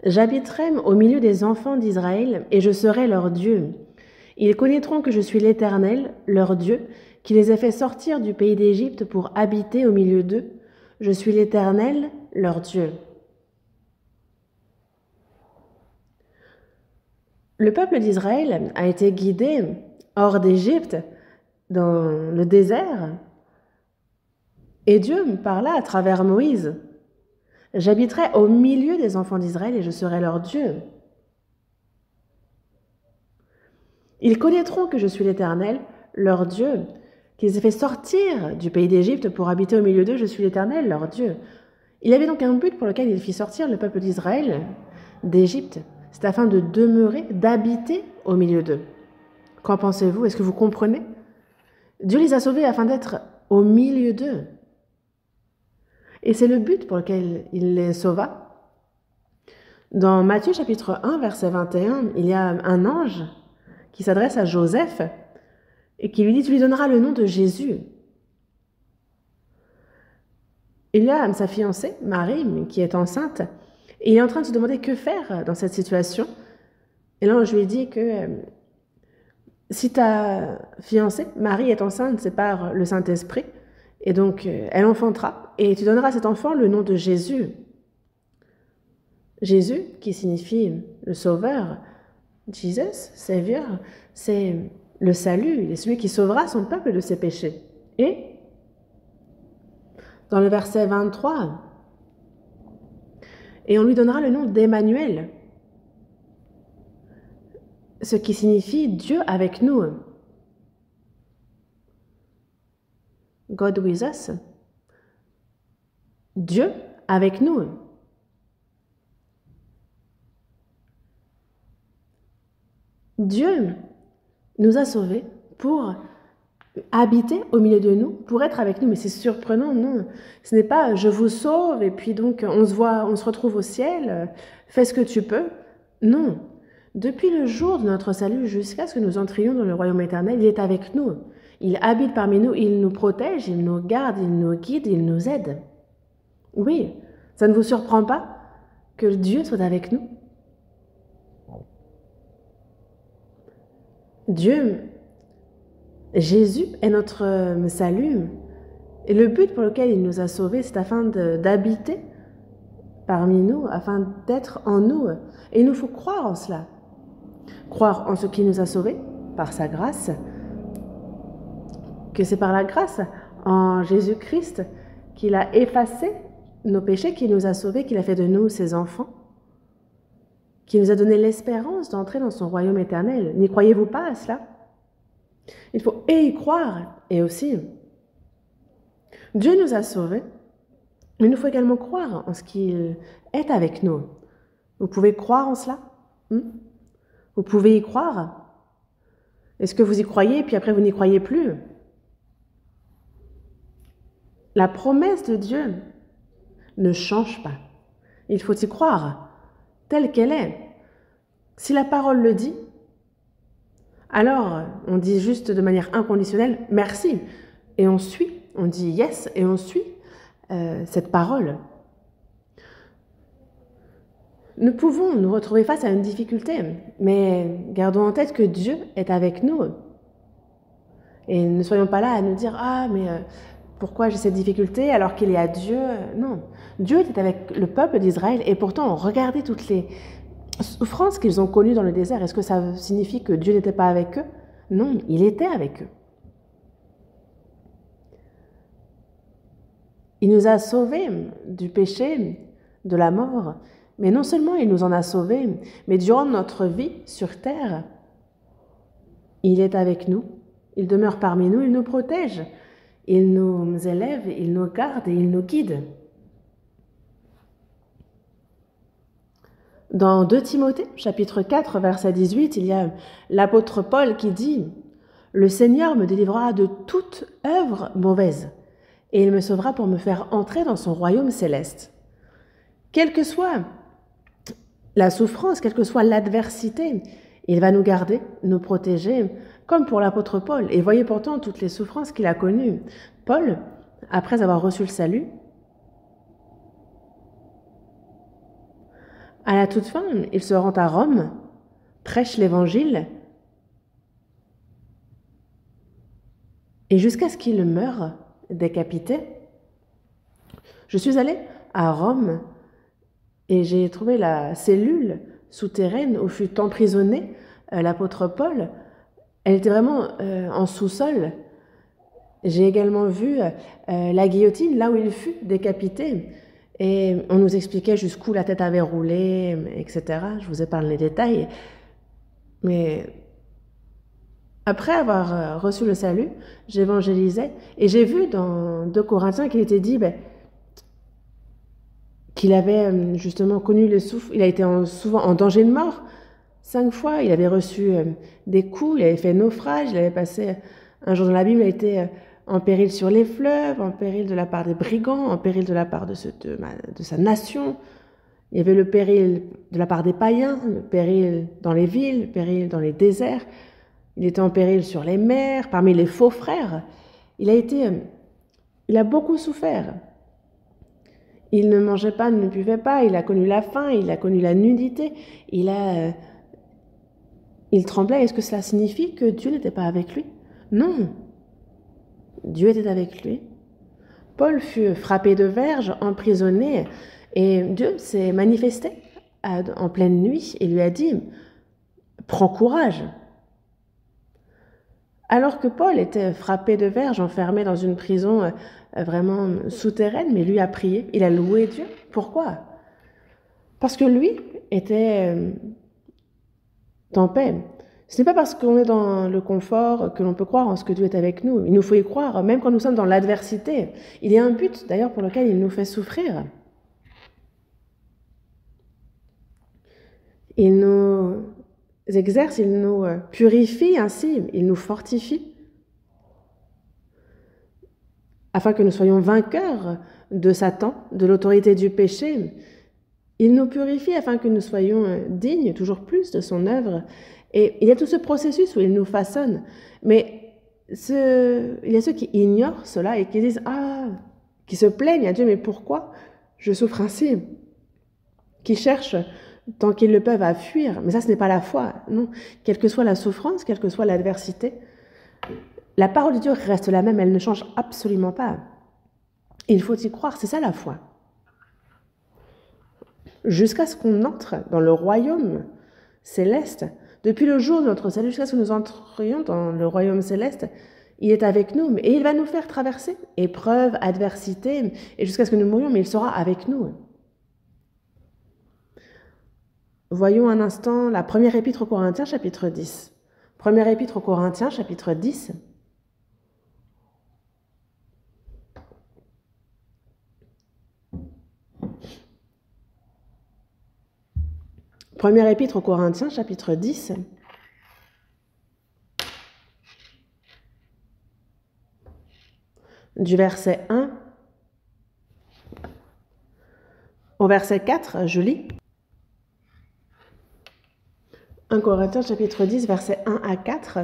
J'habiterai au milieu des enfants d'Israël et je serai leur Dieu. Ils connaîtront que je suis l'Éternel, leur Dieu, qui les ai fait sortir du pays d'Égypte pour habiter au milieu d'eux. Je suis l'Éternel, leur Dieu. Le peuple d'Israël a été guidé hors d'Égypte, dans le désert, et Dieu me parla à travers Moïse. J'habiterai au milieu des enfants d'Israël et je serai leur Dieu. Ils connaîtront que je suis l'Éternel, leur Dieu, qui les ai fait sortir du pays d'Égypte pour habiter au milieu d'eux. Je suis l'Éternel, leur Dieu. Il y avait donc un but pour lequel il fit sortir le peuple d'Israël d'Égypte. C'est afin de demeurer, d'habiter au milieu d'eux. Qu'en pensez-vous? Est-ce que vous comprenez? Dieu les a sauvés afin d'être au milieu d'eux. Et c'est le but pour lequel il les sauva. Dans Matthieu chapitre 1, verset 21, il y a un ange qui s'adresse à Joseph et qui lui dit « Tu lui donneras le nom de Jésus ». Il y a sa fiancée, Marie, qui est enceinte, et il est en train de se demander que faire dans cette situation. Et l'ange lui dit que si ta fiancée, Marie, est enceinte, c'est par le Saint-Esprit, et donc elle enfantera, et tu donneras à cet enfant le nom de Jésus. Jésus, qui signifie le Sauveur, Jesus, Savior, c'est le salut, il est celui qui sauvera son peuple de ses péchés. Et dans le verset 23, et on lui donnera le nom d'Emmanuel, ce qui signifie Dieu avec nous. God with us. Dieu avec nous. Dieu nous a sauvés pour habiter au milieu de nous, pour être avec nous. Mais c'est surprenant, non? Ce n'est pas « je vous sauve et puis donc on se retrouve au ciel, fais ce que tu peux ». Non. Depuis le jour de notre salut jusqu'à ce que nous entrions dans le royaume éternel, il est avec nous. Il habite parmi nous, il nous protège, il nous garde, il nous guide, il nous aide. Oui, ça ne vous surprend pas que Dieu soit avec nous? Dieu, Jésus est notre salut. Et le but pour lequel il nous a sauvés, c'est afin d'habiter parmi nous, afin d'être en nous. Et il nous faut croire en cela. Croire en ce qui nous a sauvés, par sa grâce, que c'est par la grâce en Jésus-Christ qu'il a effacé nos péchés, qu'il nous a sauvés, qu'il a fait de nous ses enfants, qu'il nous a donné l'espérance d'entrer dans son royaume éternel. N'y croyez-vous pas à cela? Il faut y croire, et aussi, Dieu nous a sauvés, mais il nous faut également croire en ce qu'il est avec nous. Vous pouvez croire en cela? Vous pouvez y croire? Est-ce que vous y croyez, puis après vous n'y croyez plus? La promesse de Dieu ne change pas. Il faut y croire, telle qu'elle est. Si la parole le dit, alors on dit juste de manière inconditionnelle « merci » et on suit, on dit « yes » et on suit cette parole. Nous pouvons nous retrouver face à une difficulté, mais gardons en tête que Dieu est avec nous. Et ne soyons pas là à nous dire « ah, mais pourquoi j'ai cette difficulté alors qu'il y a Dieu ?» Non, Dieu était avec le peuple d'Israël et pourtant, regardez toutes les souffrances qu'ils ont connues dans le désert. Est-ce que ça signifie que Dieu n'était pas avec eux? Non, il était avec eux. Il nous a sauvés du péché, de la mort, mais non seulement il nous en a sauvés, mais durant notre vie sur terre, il est avec nous, il demeure parmi nous, il nous protège, il nous élève, il nous garde et il nous guide. Dans 2 Timothée, chapitre 4, verset 18, il y a l'apôtre Paul qui dit « Le Seigneur me délivrera de toute œuvre mauvaise, et il me sauvera pour me faire entrer dans son royaume céleste. » Quelle que soit la souffrance, quelle que soit l'adversité, il va nous garder, nous protéger, comme pour l'apôtre Paul. Et voyez pourtant toutes les souffrances qu'il a connues. Paul, après avoir reçu le salut, à la toute fin, il se rend à Rome, prêche l'évangile, et jusqu'à ce qu'il meure décapité. Je suis allée à Rome et j'ai trouvé la cellule souterraine où fut emprisonné l'apôtre Paul. Elle était vraiment en sous-sol. J'ai également vu la guillotine, là où il fut décapité. Et on nous expliquait jusqu'où la tête avait roulé, etc. Je vous épargne les détails. Mais après avoir reçu le salut, j'évangélisais. Et j'ai vu dans 2 Corinthiens qu'il était dit qu'il avait justement connu le souffle. Il a été souvent en danger de mort. 5 fois, il avait reçu des coups, il avait fait naufrage, il avait passé un jour dans la Bible, il a été en péril sur les fleuves, en péril de la part des brigands, en péril de la part de sa nation. Il y avait le péril de la part des païens, le péril dans les villes, le péril dans les déserts. Il était en péril sur les mers, parmi les faux frères. Il a beaucoup souffert. Il ne mangeait pas, ne buvait pas, il a connu la faim, il a connu la nudité, il tremblait. Est-ce que cela signifie que Dieu n'était pas avec lui? Non. Dieu était avec lui. Paul fut frappé de verge, emprisonné, et Dieu s'est manifesté en pleine nuit et lui a dit « Prends courage ». Alors que Paul était frappé de verge, enfermé dans une prison vraiment souterraine, mais lui a prié, il a loué Dieu. Pourquoi? Parce que lui était en paix. Ce n'est pas parce qu'on est dans le confort que l'on peut croire en ce que Dieu est avec nous. Il nous faut y croire, même quand nous sommes dans l'adversité. Il y a un but, d'ailleurs, pour lequel il nous fait souffrir. Il nous exerce, il nous purifie ainsi, il nous fortifie, afin que nous soyons vainqueurs de Satan, de l'autorité du péché. Il nous purifie afin que nous soyons dignes toujours plus de son œuvre. Et il y a tout ce processus où il nous façonne. Mais il y a ceux qui ignorent cela et qui disent « qui se plaignent à Dieu, mais pourquoi je souffre ainsi ?» Qui cherchent, tant qu'ils le peuvent, à fuir. Mais ça, ce n'est pas la foi. Non. Quelle que soit la souffrance, quelle que soit l'adversité, la parole de Dieu reste la même, elle ne change absolument pas. Il faut y croire, c'est ça la foi. Jusqu'à ce qu'on entre dans le royaume céleste, depuis le jour de notre salut, jusqu'à ce que nous entrions dans le royaume céleste, il est avec nous et il va nous faire traverser épreuves, adversités, et jusqu'à ce que nous mourions, mais il sera avec nous. Voyons un instant la première épître aux Corinthiens, chapitre 10. Première épître aux Corinthiens, chapitre 10. Première épître aux Corinthiens, chapitre 10. Du verset 1 au verset 4, je lis. 1 Corinthiens, chapitre 10, versets 1 à 4.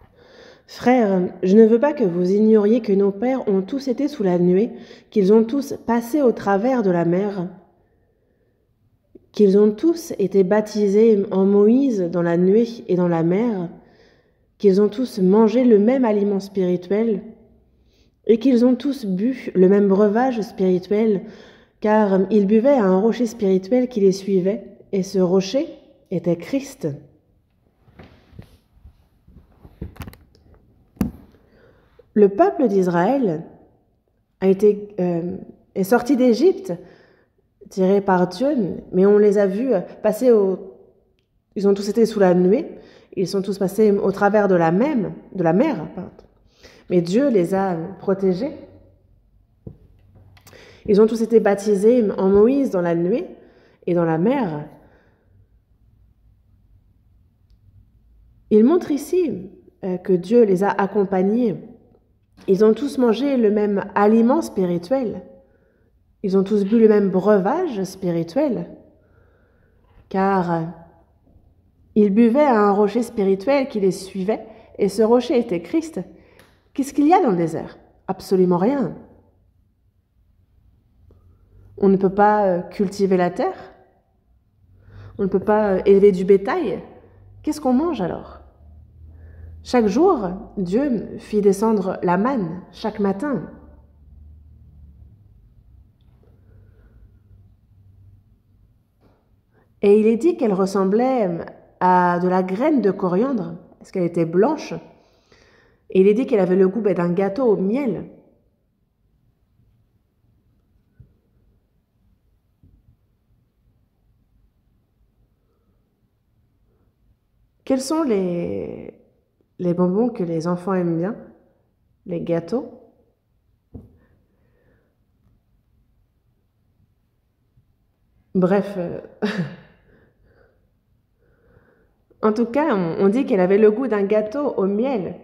« Frères, je ne veux pas que vous ignoriez que nos pères ont tous été sous la nuée, qu'ils ont tous passé au travers de la mer, qu'ils ont tous été baptisés en Moïse dans la nuée et dans la mer, qu'ils ont tous mangé le même aliment spirituel, et qu'ils ont tous bu le même breuvage spirituel, car ils buvaient à un rocher spirituel qui les suivait, et ce rocher était Christ. Le peuple d'Israël est sorti d'Égypte, tiré par Dieu, mais on les a vus passer Ils ont tous été sous la nuée, ils sont tous passés au travers de la mer. Mais Dieu les a protégés. Ils ont tous été baptisés en Moïse dans la nuée et dans la mer. Il montre ici que Dieu les a accompagnés. Ils ont tous mangé le même aliment spirituel. Ils ont tous bu le même breuvage spirituel. Car ils buvaient à un rocher spirituel qui les suivait, et ce rocher était Christ. Qu'est-ce qu'il y a dans le désert? Absolument rien. On ne peut pas cultiver la terre. On ne peut pas élever du bétail. Qu'est-ce qu'on mange alors? Chaque jour, Dieu fit descendre la manne, chaque matin. Et il est dit qu'elle ressemblait à de la graine de coriandre, parce qu'elle était blanche. Et il est dit qu'elle avait le goût d'un gâteau au miel. Quels sont les bonbons que les enfants aiment bien? Les gâteaux? Bref, en tout cas, on dit qu'elle avait le goût d'un gâteau au miel.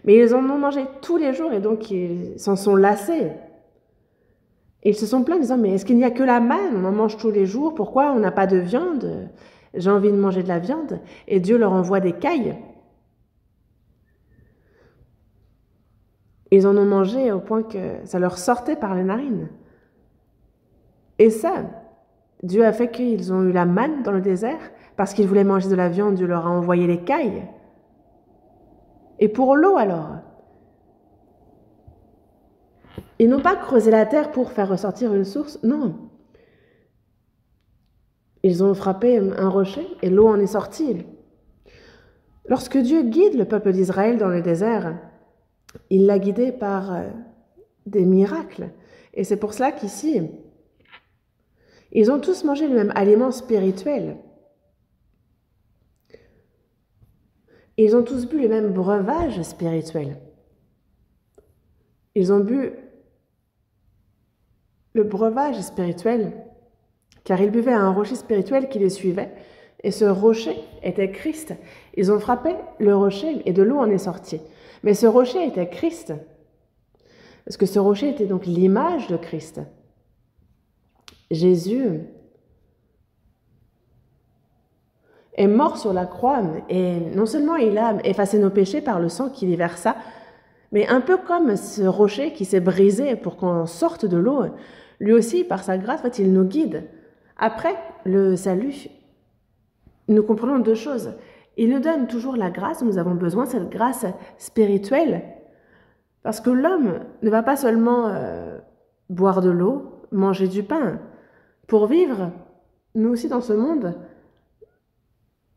Mais ils en ont mangé tous les jours et donc ils s'en sont lassés. Et ils se sont plaints en disant, mais est-ce qu'il n'y a que la manne? On en mange tous les jours, pourquoi on n'a pas de viande? J'ai envie de manger de la viande. Et Dieu leur envoie des cailles. Ils en ont mangé au point que ça leur sortait par les narines. Et ça, Dieu a fait qu'ils ont eu la manne dans le désert, parce qu'ils voulaient manger de la viande, Dieu leur a envoyé les cailles. Et pour l'eau alors, ils n'ont pas creusé la terre pour faire ressortir une source, non. Ils ont frappé un rocher et l'eau en est sortie. Lorsque Dieu guide le peuple d'Israël dans le désert, il l'a guidé par des miracles. Et c'est pour cela qu'ici, ils ont tous mangé le même aliment spirituel. Ils ont tous bu le même breuvage spirituel. Ils ont bu le breuvage spirituel, car ils buvaient à un rocher spirituel qui les suivait, et ce rocher était Christ. Ils ont frappé le rocher et de l'eau en est sortie. Mais ce rocher était Christ, parce que ce rocher était donc l'image de Christ. Jésus est mort sur la croix, et non seulement il a effacé nos péchés par le sang qu'il y versa, mais un peu comme ce rocher qui s'est brisé pour qu'on sorte de l'eau, lui aussi, par sa grâce, en fait, il nous guide. Après le salut, nous comprenons deux choses. Il nous donne toujours la grâce, nous avons besoin de cette grâce spirituelle, parce que l'homme ne va pas seulement boire de l'eau, manger du pain. Pour vivre, nous aussi dans ce monde,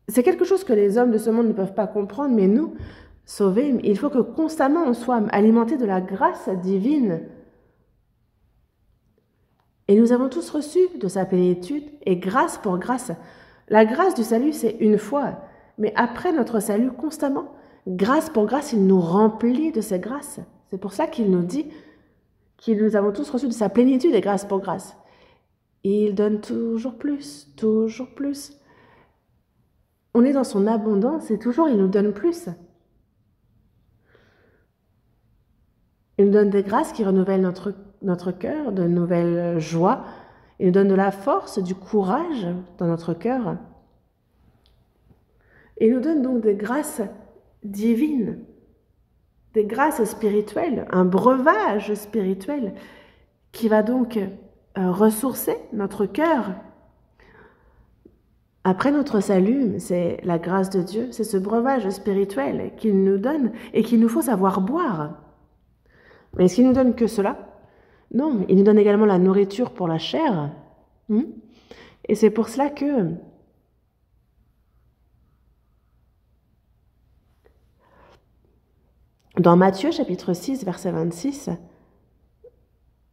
c'est quelque chose que les hommes de ce monde ne peuvent pas comprendre, mais nous, sauvés, il faut que constamment on soit alimentés de la grâce divine. Et nous avons tous reçu de sa plénitude, et grâce pour grâce. La grâce du salut, c'est une fois, mais après notre salut, constamment, grâce pour grâce, il nous remplit de ses grâces. C'est pour ça qu'il nous dit que nous avons tous reçu de sa plénitude et grâce pour grâce. Et il donne toujours plus, toujours plus. On est dans son abondance et toujours il nous donne plus. Il nous donne des grâces qui renouvellent notre cœur, de nouvelles joies. Il nous donne de la force, du courage dans notre cœur. Et il nous donne donc des grâces divines, des grâces spirituelles, un breuvage spirituel qui va donc ressourcer notre cœur. Après notre salut, c'est la grâce de Dieu, c'est ce breuvage spirituel qu'il nous donne et qu'il nous faut savoir boire. Mais est-ce qu'il nous donne que cela? Non, il nous donne également la nourriture pour la chair. Et c'est pour cela que dans Matthieu chapitre 6, verset 26,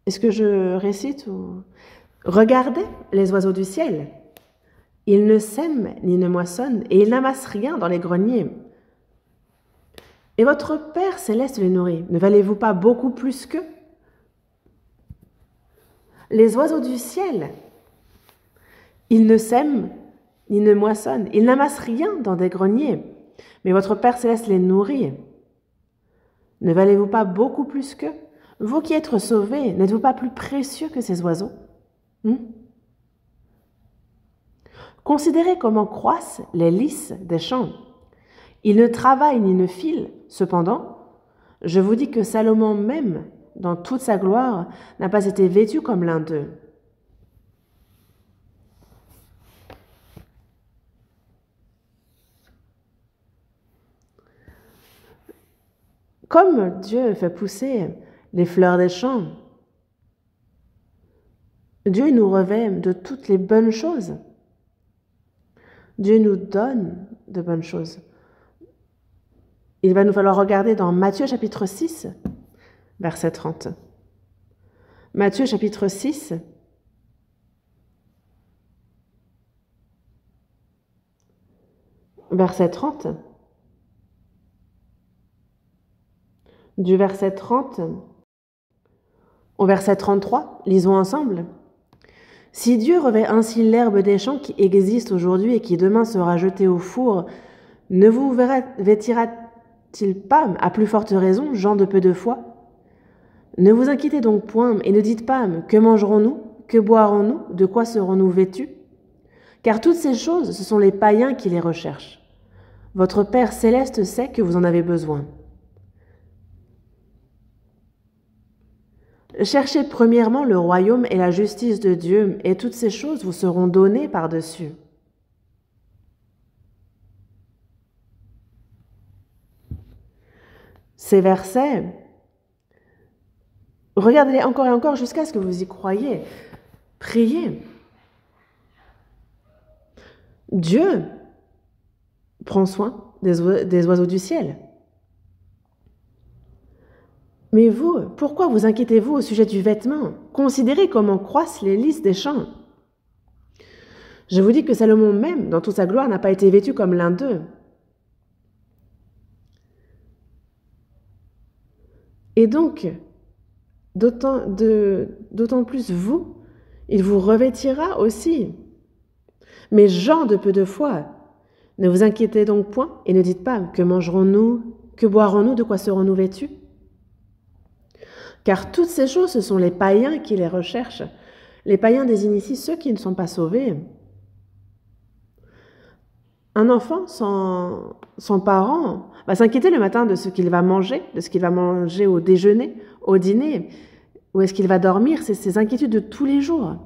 est-ce que je récite ou... Regardez les oiseaux du ciel. Ils ne sèment ni ne moissonnent et ils n'amassent rien dans les greniers. Et votre Père céleste les nourrit. Ne valez-vous pas beaucoup plus qu'eux? Les oiseaux du ciel, ils ne sèment ni ne moissonnent, ils n'amassent rien dans des greniers, mais votre Père céleste les nourrit. Ne valez-vous pas beaucoup plus qu'eux? Vous qui êtes sauvés, n'êtes-vous pas plus précieux que ces oiseaux? Considérez comment croissent les lys des champs. Ils ne travaillent ni ne filent. Cependant, je vous dis que Salomon même, dans toute sa gloire, n'a pas été vêtu comme l'un d'eux. Comme Dieu fait pousser les fleurs des champs, Dieu nous revêt de toutes les bonnes choses. Dieu nous donne de bonnes choses. Il va nous falloir regarder dans Matthieu chapitre 6, verset 30. Matthieu chapitre 6, verset 30. Du verset 30 au verset 33, lisons ensemble. « Si Dieu revêt ainsi l'herbe des champs qui existe aujourd'hui et qui demain sera jetée au four, ne vous vêtira-t-il pas, à plus forte raison, gens de peu de foi ? Ne vous inquiétez donc point et ne dites pas, que mangerons-nous, que boirons-nous, de quoi serons-nous vêtus ? Car toutes ces choses, ce sont les païens qui les recherchent. Votre Père céleste sait que vous en avez besoin. Cherchez premièrement le royaume et la justice de Dieu, et toutes ces choses vous seront données par-dessus. » Ces versets, regardez-les encore et encore jusqu'à ce que vous y croyiez. Priez. Dieu prend soin des oiseaux du ciel. Mais vous, pourquoi vous inquiétez-vous au sujet du vêtement? Considérez comment croissent les lys des champs. Je vous dis que Salomon même, dans toute sa gloire, n'a pas été vêtu comme l'un d'eux. Et donc, d'autant plus vous, il vous revêtira aussi. Mais gens de peu de foi, ne vous inquiétez donc point et ne dites pas que mangerons-nous, que boirons-nous, de quoi serons-nous vêtus? Car toutes ces choses, ce sont les païens qui les recherchent. Les païens désignent ici ceux qui ne sont pas sauvés. Un enfant sans parent va s'inquiéter le matin de ce qu'il va manger, de ce qu'il va manger au déjeuner, au dîner, où est-ce qu'il va dormir, c'est ses inquiétudes de tous les jours.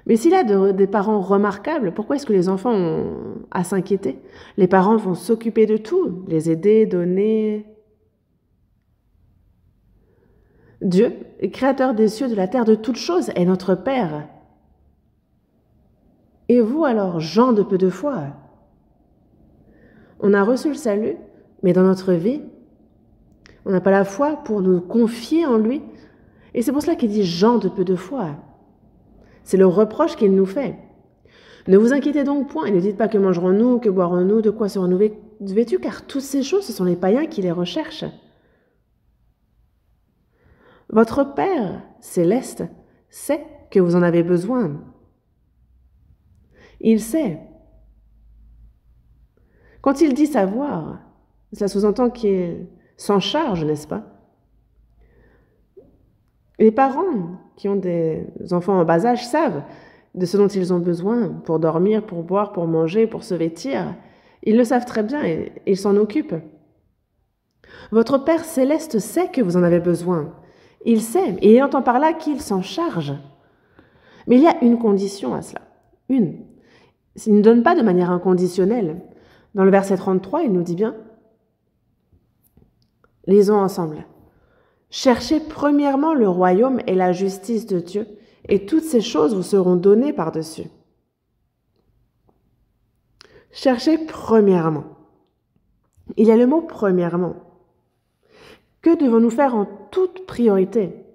Mais s'il a des parents remarquables, pourquoi est-ce que les enfants ont à s'inquiéter? Les parents vont s'occuper de tout, les aider, donner. Dieu, créateur des cieux, de la terre, de toutes choses, est notre Père. Et vous alors, gens de peu de foi, on a reçu le salut, mais dans notre vie, on n'a pas la foi pour nous confier en lui. Et c'est pour cela qu'il dit gens de peu de foi. C'est le reproche qu'il nous fait. Ne vous inquiétez donc point et ne dites pas que mangerons-nous, que boirons-nous, de quoi serons-nous vêtus, car toutes ces choses, ce sont les païens qui les recherchent. Votre Père céleste sait que vous en avez besoin. Il sait. Quand il dit savoir, cela sous-entend qu'il s'en charge, n'est-ce pas? Les parents qui ont des enfants en bas âge savent de ce dont ils ont besoin pour dormir, pour boire, pour manger, pour se vêtir. Ils le savent très bien et ils s'en occupent. Votre Père céleste sait que vous en avez besoin. Il sait, et il entend par là qu'il s'en charge. Mais il y a une condition à cela. Une. Il ne donne pas de manière inconditionnelle. Dans le verset 33, il nous dit bien, lisons ensemble. Cherchez premièrement le royaume et la justice de Dieu, et toutes ces choses vous seront données par-dessus. Cherchez premièrement. Il y a le mot premièrement. Que devons-nous faire en toute priorité?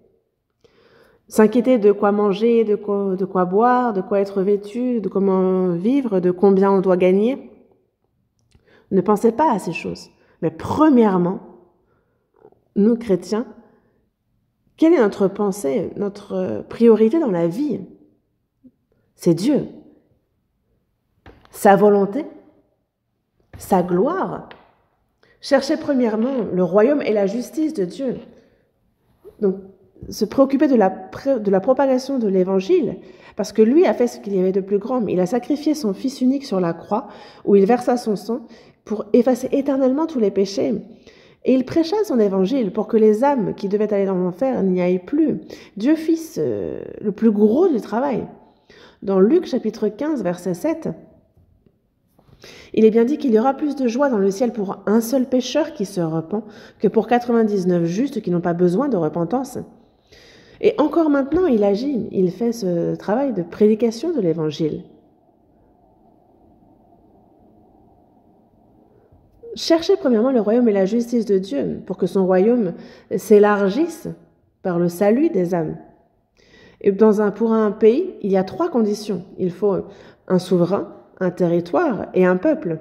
S'inquiéter de quoi manger, de quoi boire, de quoi être vêtu, de comment vivre, de combien on doit gagner? Ne pensez pas à ces choses. Mais premièrement, nous chrétiens, quelle est notre pensée, notre priorité dans la vie? C'est Dieu. Sa volonté, sa gloire. Cherchez premièrement le royaume et la justice de Dieu. Donc, se préoccuper de la propagation de l'évangile, parce que lui a fait ce qu'il y avait de plus grand. Il a sacrifié son Fils unique sur la croix, où il versa son sang pour effacer éternellement tous les péchés. Et il prêcha son évangile pour que les âmes qui devaient aller dans l'enfer n'y aillent plus. Dieu fit le plus gros du travail. Dans Luc chapitre 15, verset 7, il est bien dit qu'il y aura plus de joie dans le ciel pour un seul pécheur qui se repent que pour 99 justes qui n'ont pas besoin de repentance. Et encore maintenant, il agit, il fait ce travail de prédication de l'évangile. cherchez premièrement le royaume et la justice de Dieu pour que son royaume s'élargisse par le salut des âmes. Et pour un pays, il y a 3 conditions. Il faut un souverain, un territoire et un peuple.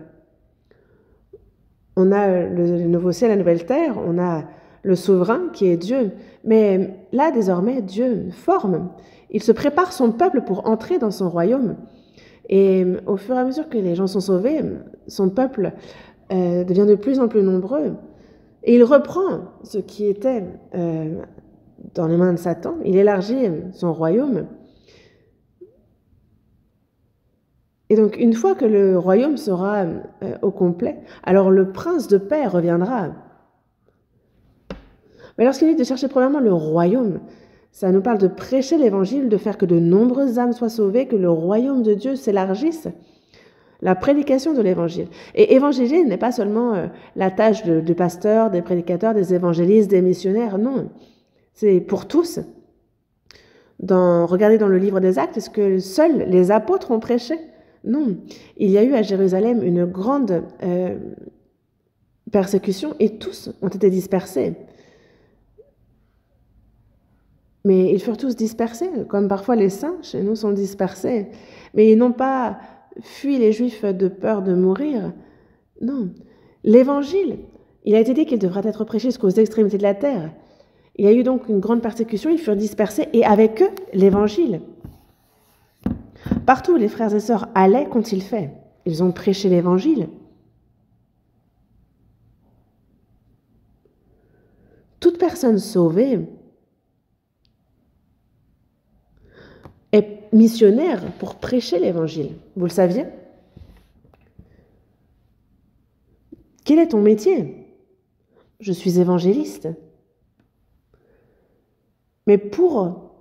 On a le nouveau ciel, la nouvelle terre, on a le souverain qui est Dieu. Mais là, désormais, Dieu forme. Il se prépare son peuple pour entrer dans son royaume. Et au fur et à mesure que les gens sont sauvés, son peuple devient de plus en plus nombreux. Et il reprend ce qui était dans les mains de Satan. Il élargit son royaume. Et donc, une fois que le royaume sera au complet, alors le prince de paix reviendra. Mais lorsqu'il dit de chercher premièrement le royaume, ça nous parle de prêcher l'évangile, de faire que de nombreuses âmes soient sauvées, que le royaume de Dieu s'élargisse. La prédication de l'évangile. Et évangéliser n'est pas seulement la tâche du pasteur, des prédicateurs, des évangélistes, des missionnaires, non. C'est pour tous. Regardez dans le livre des Actes, est-ce que seuls les apôtres ont prêché? Non. Il y a eu à Jérusalem une grande persécution et tous ont été dispersés. Mais ils furent tous dispersés, comme parfois les saints chez nous sont dispersés. Mais ils n'ont pas fui les Juifs de peur de mourir. Non. L'Évangile, il a été dit qu'il devra être prêché jusqu'aux extrémités de la terre. Il y a eu donc une grande persécution, ils furent dispersés, et avec eux, l'Évangile. Partout où les frères et sœurs allaient, qu'ont-ils fait? Ils ont prêché l'Évangile. Toute personne sauvée est missionnaire pour prêcher l'Évangile. Vous le saviez? Quel est ton métier? Je suis évangéliste. Mais pour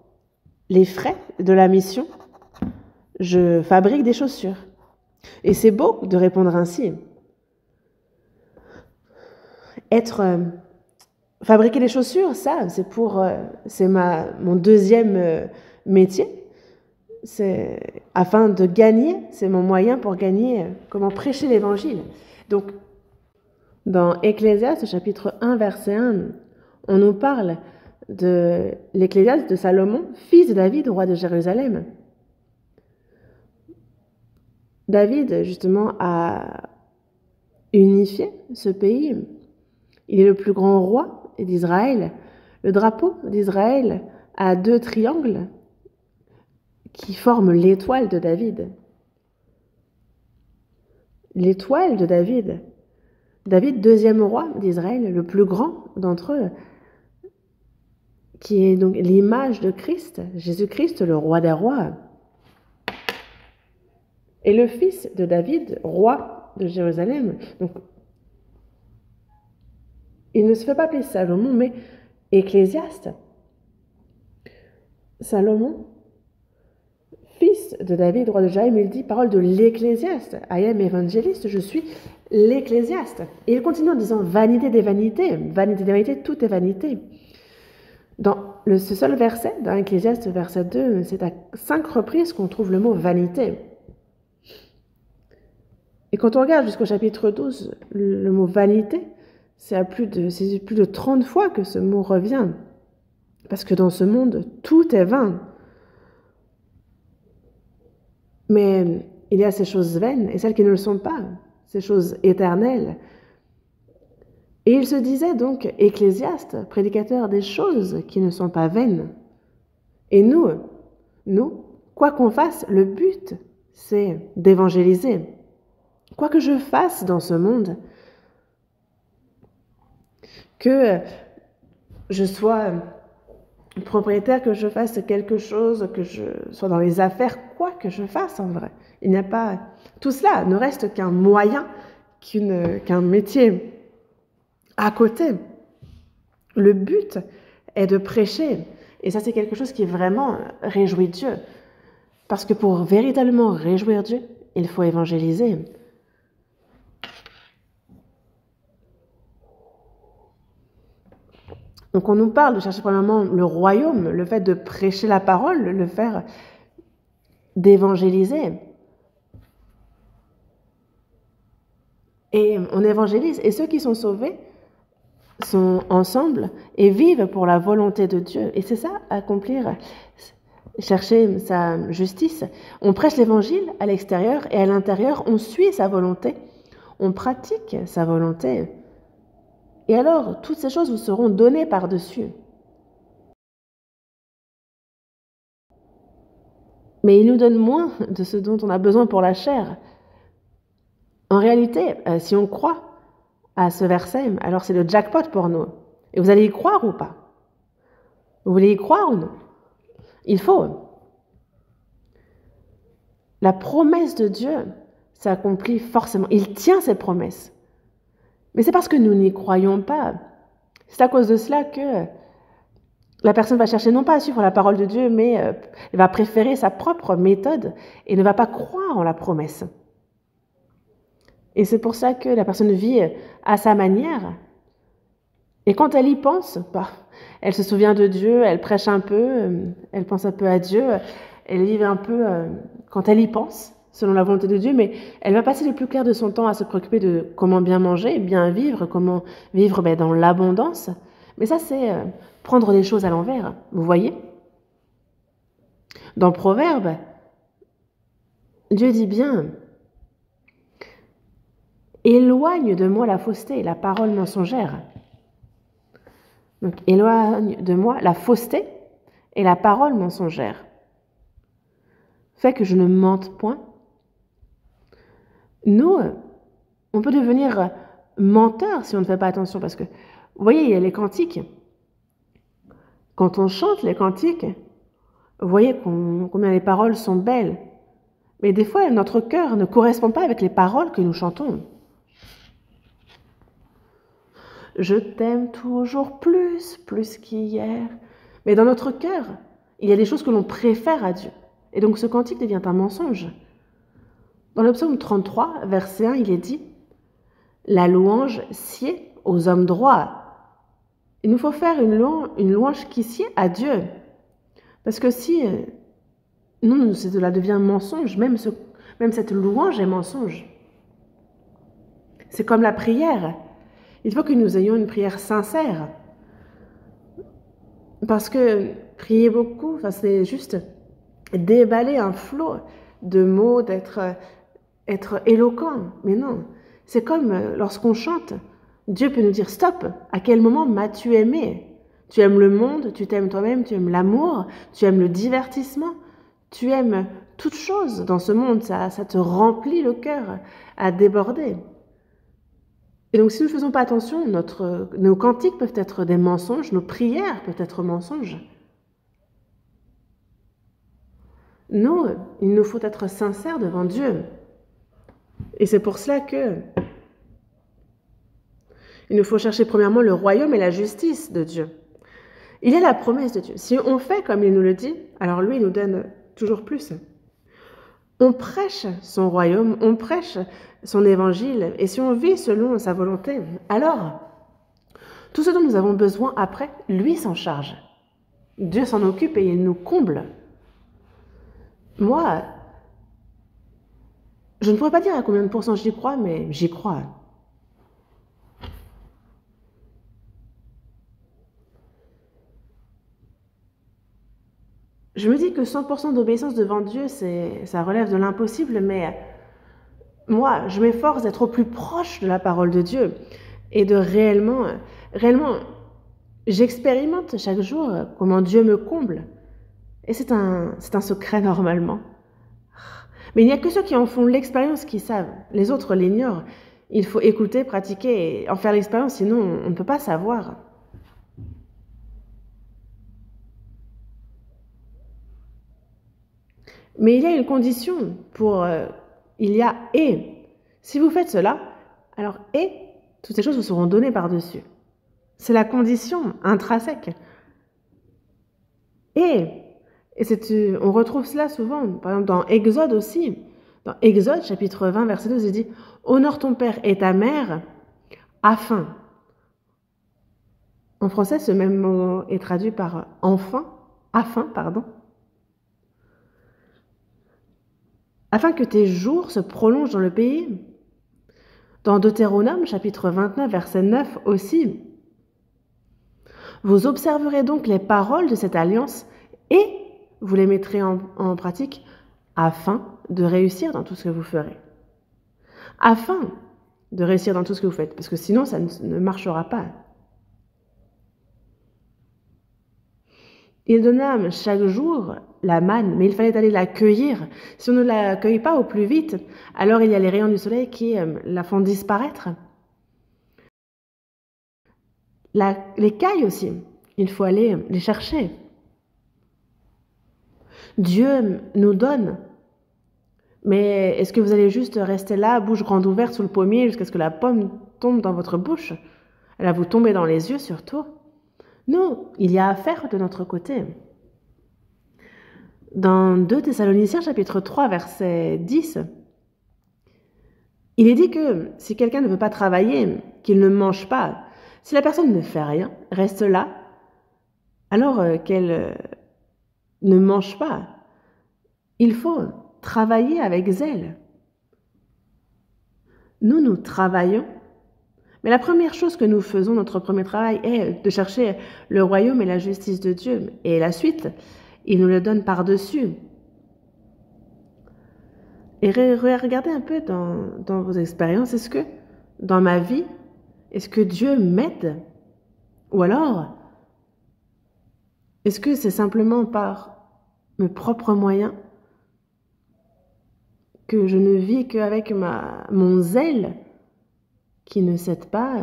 les frais de la mission, je fabrique des chaussures. Et c'est beau de répondre ainsi. Fabriquer des chaussures, ça, c'est mon deuxième métier. C'est afin de gagner, c'est mon moyen pour gagner, comment prêcher l'évangile. Donc, dans Ecclésiaste, chapitre 1, verset 1, on nous parle de l'Ecclésiaste de Salomon, fils de David, roi de Jérusalem. David, justement, a unifié ce pays. Il est le plus grand roi d'Israël. Le drapeau d'Israël a 2 triangles qui forment l'étoile de David. L'étoile de David. David, 2e roi d'Israël, le plus grand d'entre eux, qui est donc l'image de Christ, Jésus-Christ, le roi des rois. Et le fils de David, roi de Jérusalem. Donc, il ne se fait pas appeler Salomon, mais Ecclésiaste. Salomon, fils de David, roi de Jérusalem, il dit parole de l'Ecclésiaste. I am évangéliste, je suis l'Ecclésiaste. Et il continue en disant vanité des vanités, tout est vanité. Dans ce seul verset, dans Ecclésiaste, verset 2, c'est à 5 reprises qu'on trouve le mot vanité. Et quand on regarde jusqu'au chapitre 12, le mot vanité, c'est plus de 30 fois que ce mot revient. Parce que dans ce monde, tout est vain. Mais il y a ces choses vaines et celles qui ne le sont pas, ces choses éternelles. Et il se disait donc, Ecclésiaste, prédicateur des choses qui ne sont pas vaines. Et nous, quoi qu'on fasse, le but, c'est d'évangéliser. Quoi que je fasse dans ce monde, que je sois propriétaire, que je fasse quelque chose, que je sois dans les affaires, quoi que je fasse en vrai. Il n'y a pas... Tout cela ne reste qu'un moyen, qu'un métier à côté. Le but est de prêcher. Et ça, c'est quelque chose qui vraiment réjouit Dieu. Parce que pour véritablement réjouir Dieu, il faut évangéliser. Donc on nous parle de chercher premièrement le royaume, le fait de prêcher la parole, le fait d'évangéliser. Et on évangélise. Et ceux qui sont sauvés sont ensemble et vivent pour la volonté de Dieu. Et c'est ça, accomplir, chercher sa justice. On prêche l'évangile à l'extérieur et à l'intérieur, on suit sa volonté, on pratique sa volonté. Et alors, toutes ces choses vous seront données par-dessus. Mais il nous donne moins de ce dont on a besoin pour la chair. En réalité, si on croit à ce verset, alors c'est le jackpot pour nous. Et vous allez y croire ou pas? Vous voulez y croire ou non? Il faut. La promesse de Dieu s'accomplit forcément. Il tient ses promesses. Mais c'est parce que nous n'y croyons pas. C'est à cause de cela que la personne va chercher non pas à suivre la parole de Dieu, mais elle va préférer sa propre méthode et ne va pas croire en la promesse. Et c'est pour ça que la personne vit à sa manière. Et quand elle y pense, elle se souvient de Dieu, elle prêche un peu, elle pense un peu à Dieu, elle vit un peu quand elle y pense, selon la volonté de Dieu, mais elle va passer le plus clair de son temps à se préoccuper de comment bien manger, bien vivre, comment vivre dans l'abondance. Mais ça, c'est prendre les choses à l'envers, vous voyez? Dans Proverbe, Dieu dit bien « Éloigne de moi la fausseté et la parole mensongère ». Donc, éloigne de moi la fausseté et la parole mensongère. Fait que je ne mente point. Nous, on peut devenir menteur si on ne fait pas attention, parce que, vous voyez, il y a les cantiques. Quand on chante les cantiques, vous voyez combien les paroles sont belles. Mais des fois, notre cœur ne correspond pas avec les paroles que nous chantons. Je t'aime toujours plus qu'hier. Mais dans notre cœur, il y a des choses que l'on préfère à Dieu. Et donc ce cantique devient un mensonge. Dans le psaume 33, verset 1, il est dit « La louange sied aux hommes droits ». Il nous faut faire une louange qui sied à Dieu. Parce que si non, cela devient mensonge, même cette louange est mensonge. C'est comme la prière. Il faut que nous ayons une prière sincère. Parce que prier beaucoup, c'est juste déballer un flot de mots, être éloquent. Mais non, c'est comme lorsqu'on chante, Dieu peut nous dire « Stop, à quel moment m'as-tu aimé ?» Tu aimes le monde, tu t'aimes toi-même, tu aimes l'amour, tu aimes le divertissement, tu aimes toute chose dans ce monde, ça te remplit le cœur à déborder. Et donc, si nous ne faisons pas attention, nos cantiques peuvent être des mensonges, nos prières peuvent être mensonges. Nous, il nous faut être sincères devant Dieu. Et c'est pour cela que il nous faut chercher premièrement le royaume et la justice de Dieu. Il y a la promesse de Dieu. Si on fait comme il nous le dit, alors lui, il nous donne toujours plus. On prêche son royaume, on prêche son évangile, et si on vit selon sa volonté, alors tout ce dont nous avons besoin après, lui s'en charge. Dieu s'en occupe et il nous comble. Moi, je ne pourrais pas dire à combien de pourcents j'y crois, mais j'y crois. Je me dis que 100% d'obéissance devant Dieu, ça relève de l'impossible, mais moi, je m'efforce d'être au plus proche de la parole de Dieu et de réellement, j'expérimente chaque jour comment Dieu me comble. Et c'est un secret normalement. Mais il n'y a que ceux qui en font l'expérience qui savent. Les autres l'ignorent. Il faut écouter, pratiquer et en faire l'expérience, sinon on ne peut pas savoir. Mais il y a une condition il y a « et ». Si vous faites cela, alors « et », toutes ces choses vous seront données par-dessus. C'est la condition intrinsèque. Et on retrouve cela souvent, par exemple dans Exode aussi. Dans Exode, chapitre 20, verset 12, il dit « Honore ton père et ta mère, afin ». En français, ce même mot est traduit par « enfin »,« afin », pardon. Afin que tes jours se prolongent dans le pays. Dans Deutéronome, chapitre 29, verset 9 aussi, vous observerez donc les paroles de cette alliance et vous les mettrez en pratique afin de réussir dans tout ce que vous ferez. Afin de réussir dans tout ce que vous faites, parce que sinon ça ne marchera pas. Il donna chaque jour la manne, mais il fallait aller la cueillir. Si on ne la cueille pas au plus vite, alors il y a les rayons du soleil qui la font disparaître. Les cailles aussi, il faut aller les chercher. Dieu nous donne, mais est-ce que vous allez juste rester là, bouche grande ouverte sous le pommier jusqu'à ce que la pomme tombe dans votre bouche? Elle va vous tomber dans les yeux surtout. Non, il y a à faire de notre côté. Dans 2 Thessaloniciens chapitre 3 verset 10, il est dit que si quelqu'un ne veut pas travailler, qu'il ne mange pas, si la personne ne fait rien, reste là, alors qu'elle ne mange pas, il faut travailler avec zèle. Nous travaillons, mais la première chose que nous faisons, notre premier travail, est de chercher le royaume et la justice de Dieu. Et la suite, il nous le donne par-dessus. Et regardez un peu dans vos expériences, est-ce que dans ma vie, est-ce que Dieu m'aide? Ou alors, est-ce que c'est simplement par mes propres moyens que je ne vis qu'avec mon zèle qui ne cède pas?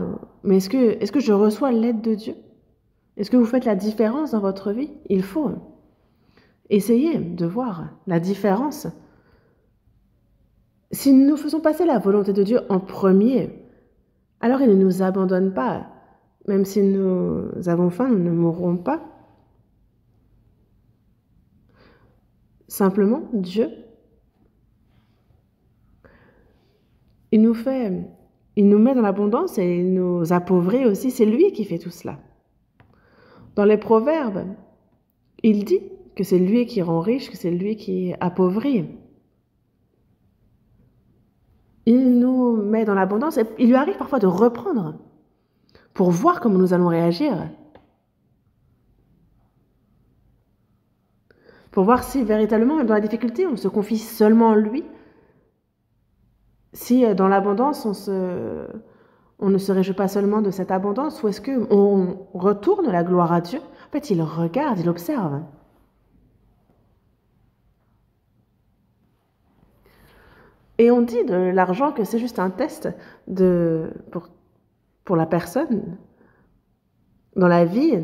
Mais est-ce que je reçois l'aide de Dieu? Est-ce que vous faites la différence dans votre vie? Il faut essayer de voir la différence. Si nous faisons passer la volonté de Dieu en premier, alors il ne nous abandonne pas. Même si nous avons faim, nous ne mourrons pas. Simplement, Dieu, il nous met dans l'abondance et il nous appauvrit aussi. C'est lui qui fait tout cela. Dans les Proverbes, il dit que c'est lui qui rend riche, que c'est lui qui appauvrit. Il nous met dans l'abondance et il lui arrive parfois de reprendre pour voir comment nous allons réagir. Pour voir si véritablement, même dans la difficulté, on se confie seulement en lui. Si dans l'abondance, on ne se réjouit pas seulement de cette abondance, ou est-ce qu'on retourne la gloire à Dieu? En fait, il regarde, il observe. Et on dit de l'argent que c'est juste un test pour la personne dans la vie.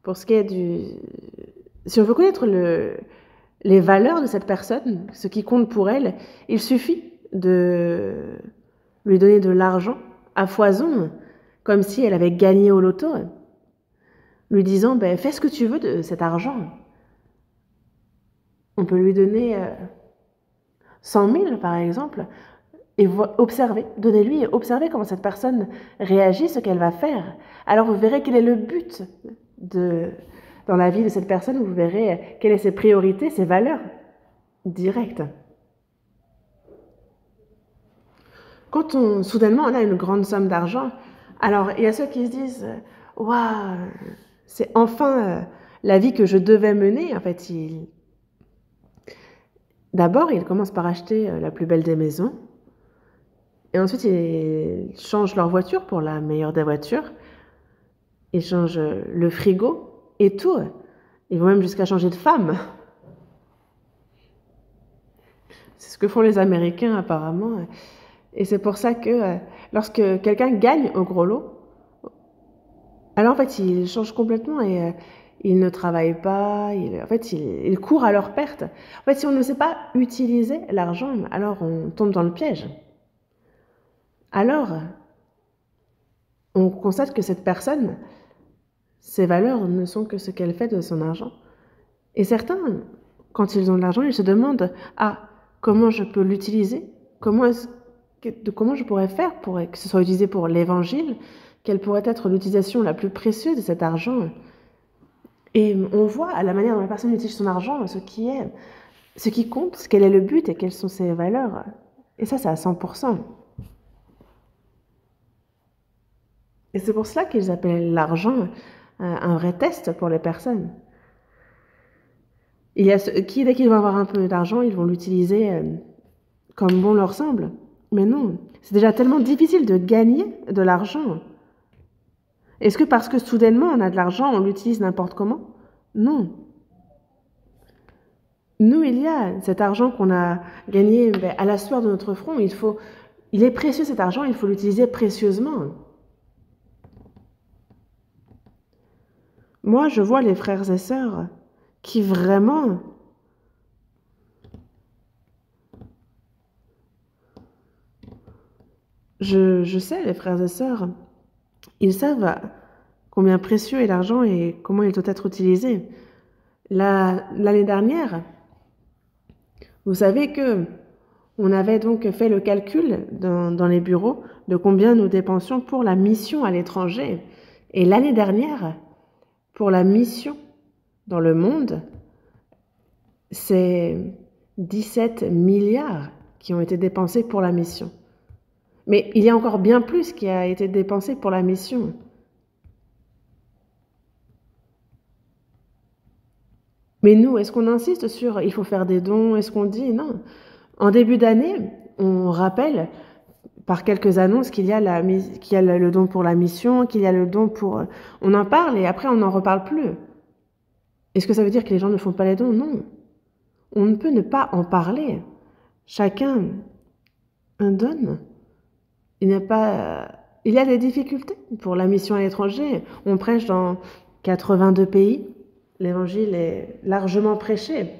Pour ce qui est si on veut connaître les valeurs de cette personne, ce qui compte pour elle, il suffit de lui donner de l'argent à foison, comme si elle avait gagné au loto, lui disant fais ce que tu veux de cet argent. On peut lui donner 100 000 par exemple, et observer, donnez-lui et observez comment cette personne réagit, ce qu'elle va faire. Alors vous verrez quel est le but dans la vie de cette personne, vous verrez quelles sont ses priorités, ses valeurs directes. Quand soudainement on a une grande somme d'argent, alors il y a ceux qui se disent « Waouh, c'est enfin la vie que je devais mener ». En fait, d'abord, ils commencent par acheter la plus belle des maisons, et ensuite ils changent leur voiture pour la meilleure des voitures, ils changent le frigo et tout. Ils vont même jusqu'à changer de femme. C'est ce que font les Américains apparemment. Et c'est pour ça que lorsque quelqu'un gagne au gros lot, alors en fait il change complètement et il ne travaille pas, il court à leur perte. En fait, si on ne sait pas utiliser l'argent, alors on tombe dans le piège. Alors, on constate que cette personne, ses valeurs ne sont que ce qu'elle fait de son argent. Et certains, quand ils ont de l'argent, ils se demandent comment je peux l'utiliser? Comment je pourrais faire pour que ce soit utilisé pour l'évangile? Quelle pourrait être l'utilisation la plus précieuse de cet argent? Et on voit à la manière dont la personne utilise son argent ce qui compte, quel est le but et quelles sont ses valeurs. Et ça, c'est à 100%. Et c'est pour cela qu'ils appellent l'argent un vrai test pour les personnes. Il y a ceux qui, dès qu'ils vont avoir un peu d'argent, ils vont l'utiliser comme bon leur semble. Mais non, c'est déjà tellement difficile de gagner de l'argent. Est-ce que parce que soudainement on a de l'argent, on l'utilise n'importe comment? Non. Nous, il y a cet argent qu'on a gagné à la sueur de notre front. Il est précieux cet argent, il faut l'utiliser précieusement. Moi, je vois les frères et sœurs qui vraiment je sais, les frères et sœurs, ils savent combien précieux est l'argent et comment il doit être utilisé. L'année dernière, vous savez que on avait donc fait le calcul dans les bureaux de combien nous dépensions pour la mission à l'étranger. Et l'année dernière, pour la mission dans le monde, c'est 17 milliards qui ont été dépensés pour la mission. Mais il y a encore bien plus qui a été dépensé pour la mission. Mais nous, est-ce qu'on insiste sur il faut faire des dons? Est-ce qu'on dit non? En début d'année, on rappelle par quelques annonces qu'il y a le don pour la mission, qu'il y a le don pour... On en parle et après on n'en reparle plus. Est-ce que ça veut dire que les gens ne font pas les dons? Non. On ne peut ne pas en parler. Chacun un donne. Il y a des difficultés pour la mission à l'étranger. On prêche dans 82 pays. L'évangile est largement prêché.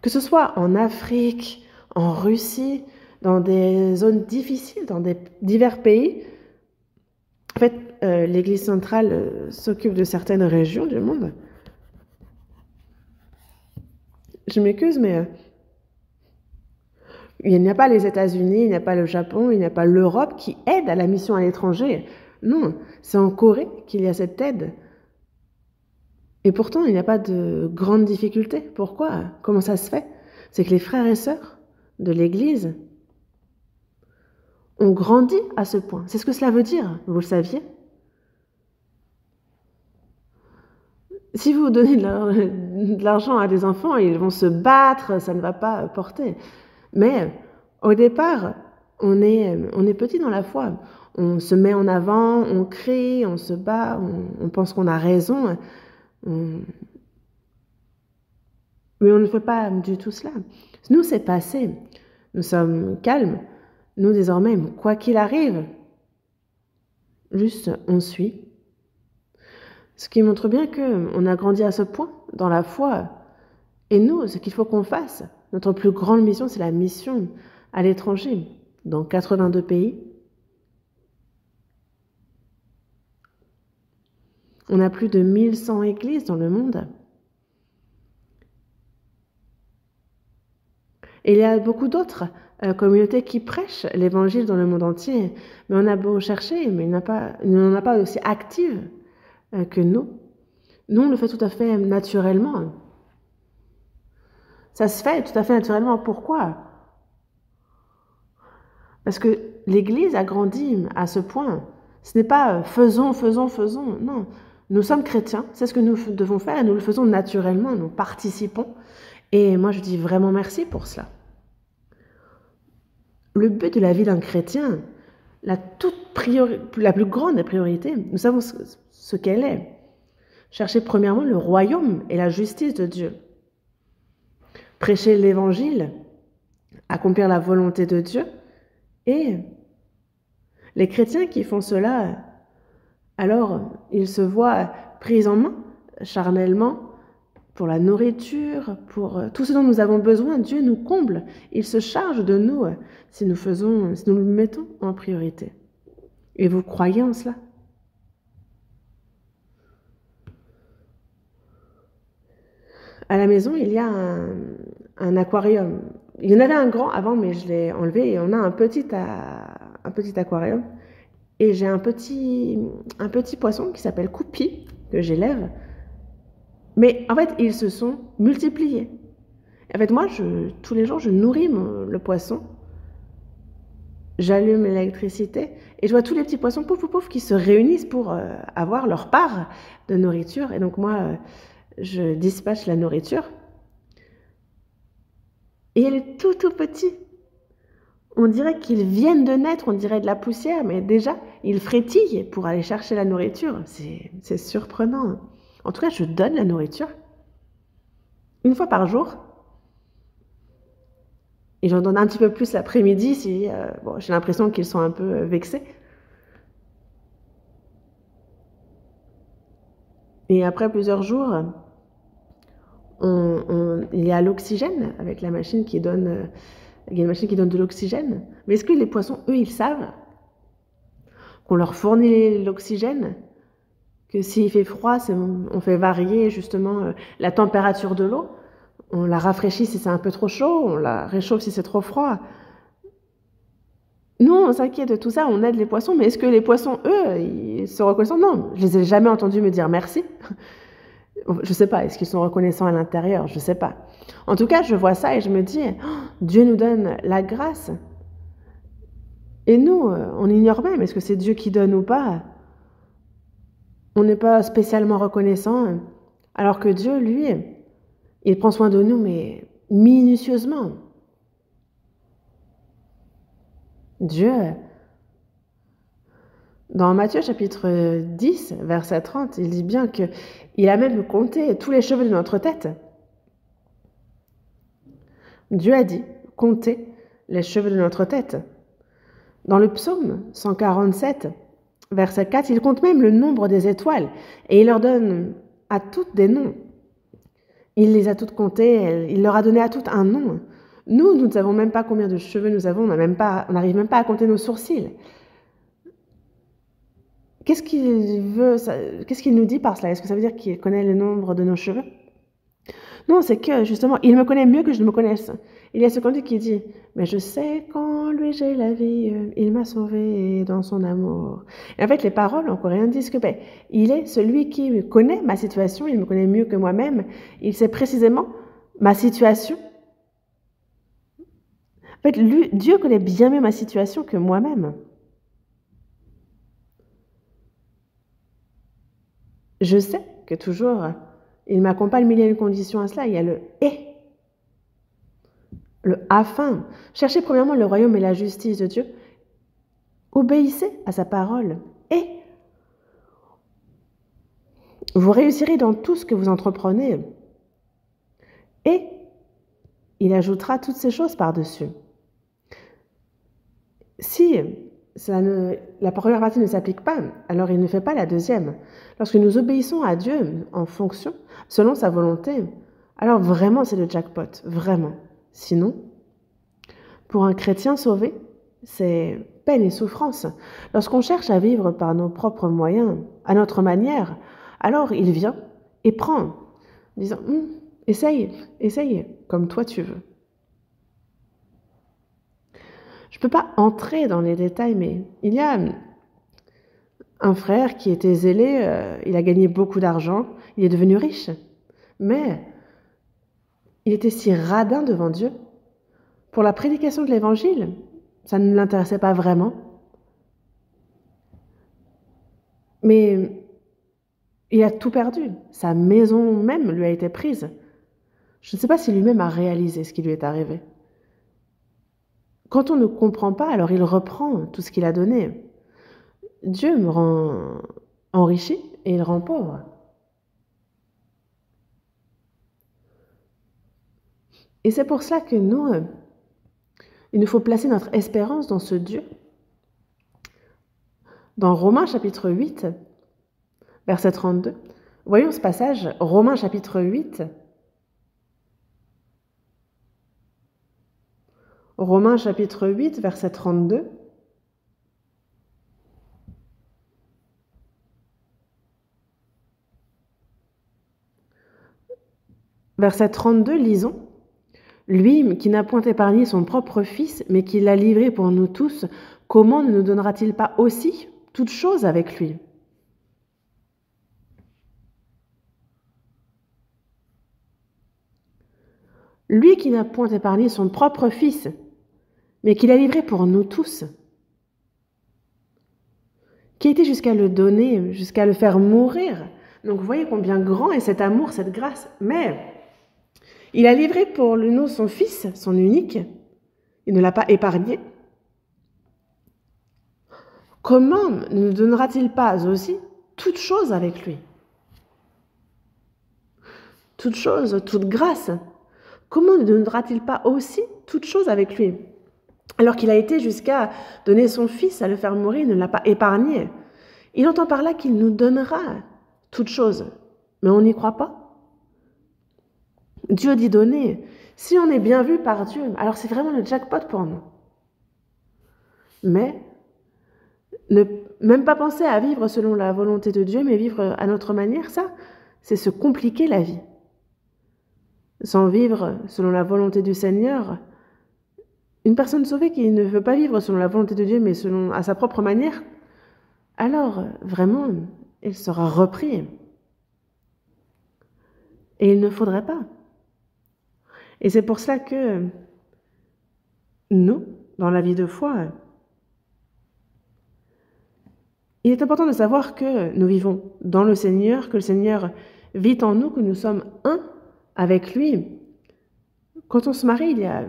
Que ce soit en Afrique, en Russie, dans des zones difficiles, dans divers pays. En fait, l'Église centrale s'occupe de certaines régions du monde. Je m'excuse, mais il n'y a pas les États-Unis, il n'y a pas le Japon, il n'y a pas l'Europe qui aide à la mission à l'étranger. Non, c'est en Corée qu'il y a cette aide. Et pourtant, il n'y a pas de grandes difficultés. Pourquoi? Comment ça se fait? C'est que les frères et sœurs de l'Église ont grandi à ce point. C'est ce que cela veut dire, vous le saviez? Si vous donnez de l'argent à des enfants, ils vont se battre, ça ne va pas porter. Mais au départ, on est petit dans la foi. On se met en avant, on crie, on se bat, on pense qu'on a raison. Mais on ne fait pas du tout cela. Nous, c'est passé. Nous sommes calmes. Nous, désormais, quoi qu'il arrive, juste on suit. Ce qui montre bien qu'on a grandi à ce point dans la foi. Et nous, ce qu'il faut qu'on fasse, notre plus grande mission, c'est la mission à l'étranger, dans 82 pays. On a plus de 1100 églises dans le monde. Et il y a beaucoup d'autres communautés qui prêchent l'évangile dans le monde entier. Mais on a beau chercher, mais il n'en a pas aussi active que nous. Nous, on le fait tout à fait naturellement. Ça se fait tout à fait naturellement. Pourquoi? Parce que l'Église a grandi à ce point. Ce n'est pas faisons, faisons, faisons. Non, nous sommes chrétiens, c'est ce que nous devons faire et nous le faisons naturellement, nous participons. Et moi, je dis vraiment merci pour cela. Le but de la vie d'un chrétien, la plus grande des priorités, nous savons ce qu'elle est. Chercher premièrement le royaume et la justice de Dieu. Prêcher l'évangile, accomplir la volonté de Dieu. Et les chrétiens qui font cela, alors ils se voient pris en main charnellement pour la nourriture, pour tout ce dont nous avons besoin. Dieu nous comble, il se charge de nous si nous le mettons en priorité. Et vous croyez en cela? À la maison, il y a un aquarium. Il y en avait un grand avant, mais je l'ai enlevé et on a un petit aquarium. Et j'ai un petit poisson qui s'appelle Coupi, que j'élève. Mais en fait, ils se sont multipliés. En fait, moi, tous les jours, je nourris le poisson. j'allume l'électricité et je vois tous les petits poissons, pouf, pouf, pouf, qui se réunissent pour avoir leur part de nourriture. Et donc moi, je dispatche la nourriture. Et elle est tout petit. On dirait qu'ils viennent de naître, on dirait de la poussière, mais déjà, ils frétillent pour aller chercher la nourriture. C'est surprenant. En tout cas, je donne la nourriture une fois par jour. Et j'en donne un petit peu plus l'après-midi si bon, j'ai l'impression qu'ils sont un peu vexés. Et après plusieurs jours, il y a l'oxygène avec la machine qui donne... il y a une machine qui donne de l'oxygène. Mais est-ce que les poissons, eux, ils savent qu'on leur fournit l'oxygène, que s'il fait froid, on fait varier justement la température de l'eau, on la rafraîchit si c'est un peu trop chaud, on la réchauffe si c'est trop froid. Nous, on s'inquiète de tout ça, on aide les poissons, mais est-ce que les poissons, eux, ils se reconnaissent? Non, je les ai jamais entendus me dire merci. Je ne sais pas, est-ce qu'ils sont reconnaissants à l'intérieur? Je ne sais pas. En tout cas, je vois ça et je me dis, oh, Dieu nous donne la grâce. Et nous, on ignore même, est-ce que c'est Dieu qui donne ou pas? On n'est pas spécialement reconnaissant, alors que Dieu, lui, il prend soin de nous, mais minutieusement. Dieu, dans Matthieu chapitre 10, verset 30, il dit bien qu'il a même compté tous les cheveux de notre tête. Dieu a dit, comptez les cheveux de notre tête. Dans le psaume 147, verset 4, il compte même le nombre des étoiles et il leur donne à toutes des noms. Il les a toutes comptées, il leur a donné à toutes un nom. Nous ne savons même pas combien de cheveux nous avons, on n'arrive même pas à compter nos sourcils. Qu'est-ce qu'il nous dit par cela? Est-ce que ça veut dire qu'il connaît le nombre de nos cheveux? Non, c'est que justement, il me connaît mieux que je ne me connaisse. Il y a ce cantique qui dit, mais je sais qu'en lui j'ai la vie, il m'a sauvé dans son amour. Et en fait, les paroles en coréen disent que il est celui qui connaît ma situation, il me connaît mieux que moi-même, il sait précisément ma situation. En fait, Dieu connaît bien mieux ma situation que moi-même. Je sais que toujours, il m'accompagne, mais il y a une condition à cela, il y a le « et ». Le afin. Cherchez premièrement le royaume et la justice de Dieu. Obéissez à sa parole et vous réussirez dans tout ce que vous entreprenez. Et il ajoutera toutes ces choses par-dessus. Si la première partie ne s'applique pas, alors il ne fait pas la deuxième. Lorsque nous obéissons à Dieu en fonction, selon sa volonté, alors vraiment c'est le jackpot, vraiment. Sinon, pour un chrétien sauvé, c'est peine et souffrance. Lorsqu'on cherche à vivre par nos propres moyens, à notre manière, alors il vient et prend, disant essaye, comme toi tu veux. Je ne peux pas entrer dans les détails, mais il y a un frère qui était zélé, il a gagné beaucoup d'argent, il est devenu riche, mais il était si radin devant Dieu. Pour la prédication de l'Évangile, ça ne l'intéressait pas vraiment. Mais il a tout perdu. Sa maison même lui a été prise. Je ne sais pas si lui-même a réalisé ce qui lui est arrivé. Quand on ne comprend pas, alors il reprend tout ce qu'il a donné. Dieu me rend enrichi et il rend pauvre. Et c'est pour cela que nous, il nous faut placer notre espérance dans ce Dieu. Dans Romains chapitre 8, verset 32, voyons ce passage, Romains chapitre 8, Romains chapitre 8, verset 32. Verset 32, lisons. Lui qui n'a point épargné son propre Fils, mais qui l'a livré pour nous tous, comment ne nous donnera-t-il pas aussi toutes choses avec lui? Lui qui n'a point épargné son propre Fils, mais qui l'a livré pour nous tous. qui a été jusqu'à le donner, jusqu'à le faire mourir. Donc vous voyez combien grand est cet amour, cette grâce. Mais il a livré pour nous son Fils, son unique. Il ne l'a pas épargné. Comment ne nous donnera-t-il pas aussi toute chose avec lui? Toute chose, toute grâce. Comment ne donnera-t-il pas aussi toute chose avec lui? Alors qu'il a été jusqu'à donner son Fils, à le faire mourir, il ne l'a pas épargné. Il entend par là qu'il nous donnera toute chose. Mais on n'y croit pas. Dieu dit donner. Si on est bien vu par Dieu, alors c'est vraiment le jackpot pour nous. Mais ne même pas penser à vivre selon la volonté de Dieu, mais vivre à notre manière, ça, c'est se compliquer la vie. Sans vivre selon la volonté du Seigneur, une personne sauvée qui ne veut pas vivre selon la volonté de Dieu, mais selon à sa propre manière, alors vraiment, il sera repris. Et il ne faudrait pas. Et c'est pour cela que nous, dans la vie de foi, il est important de savoir que nous vivons dans le Seigneur, que le Seigneur vit en nous, que nous sommes un avec lui. Quand on se marie, il y a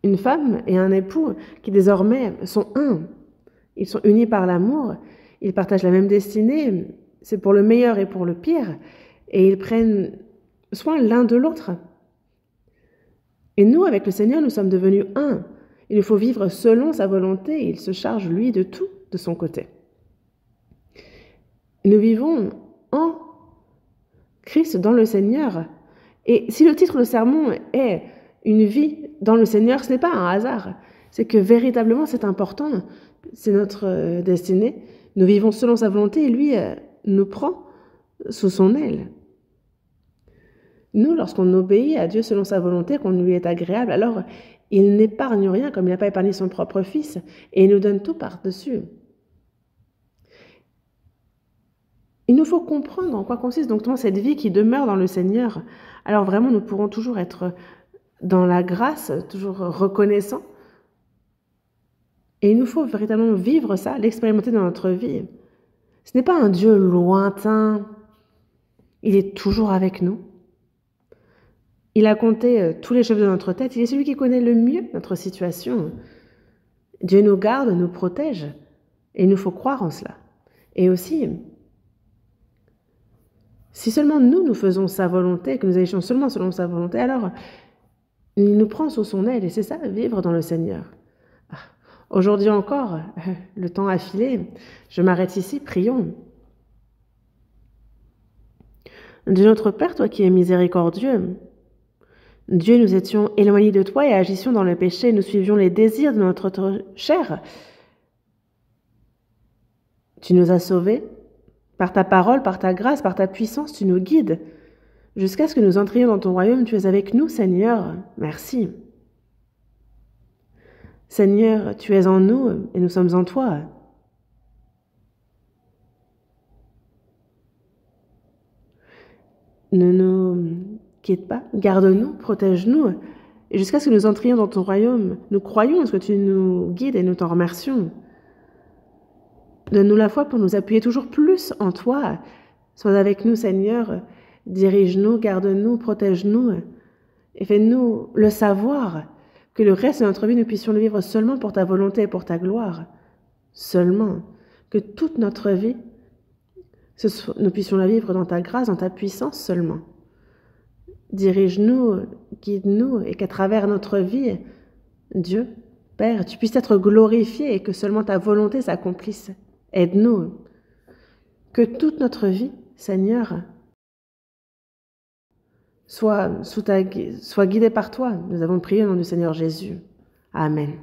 une femme et un époux qui désormais sont un. Ils sont unis par l'amour, ils partagent la même destinée, c'est pour le meilleur et pour le pire, et ils prennent soin l'un de l'autre. Et nous, avec le Seigneur, nous sommes devenus un. Il nous faut vivre selon sa volonté, et il se charge, lui, de tout de son côté. Nous vivons en Christ, dans le Seigneur. Et si le titre de sermon est « Une vie dans le Seigneur », ce n'est pas un hasard. C'est que véritablement, c'est important. C'est notre destinée. Nous vivons selon sa volonté et lui nous prend sous son aile. Nous, lorsqu'on obéit à Dieu selon sa volonté, qu'on lui est agréable, alors il n'épargne rien comme il n'a pas épargné son propre Fils et il nous donne tout par-dessus. Il nous faut comprendre en quoi consiste donc cette vie qui demeure dans le Seigneur. Alors vraiment, nous pourrons toujours être dans la grâce, toujours reconnaissants. Et il nous faut véritablement vivre ça, l'expérimenter dans notre vie. Ce n'est pas un Dieu lointain. Il est toujours avec nous. Il a compté tous les cheveux de notre tête. Il est celui qui connaît le mieux notre situation. Dieu nous garde, nous protège. Et il nous faut croire en cela. Et aussi, si seulement nous faisons sa volonté, que nous agissions seulement selon sa volonté, alors il nous prend sous son aile. Et c'est ça, vivre dans le Seigneur. Aujourd'hui encore, le temps a filé. Je m'arrête ici, prions. Dieu notre Père, toi qui es miséricordieux, Dieu, nous étions éloignés de toi et agissions dans le péché, nous suivions les désirs de notre chair. Tu nous as sauvés. Par ta parole, par ta grâce, par ta puissance, tu nous guides. Jusqu'à ce que nous entrions dans ton royaume, tu es avec nous, Seigneur. Merci. Seigneur, tu es en nous et nous sommes en toi. Ne nous quitte pas, garde-nous, protège-nous. Et jusqu'à ce que nous entrions dans ton royaume, nous croyons à ce que tu nous guides et nous t'en remercions. Donne-nous la foi pour nous appuyer toujours plus en toi. Sois avec nous, Seigneur. Dirige-nous, garde-nous, protège-nous. Et fais-nous le savoir que le reste de notre vie, nous puissions le vivre seulement pour ta volonté et pour ta gloire. Seulement. Que toute notre vie, nous puissions la vivre dans ta grâce, dans ta puissance seulement. Dirige-nous, guide-nous et qu'à travers notre vie, Dieu, Père, tu puisses être glorifié et que seulement ta volonté s'accomplisse. Aide-nous. Que toute notre vie, Seigneur, soit guidée par toi. Nous avons prié au nom du Seigneur Jésus. Amen.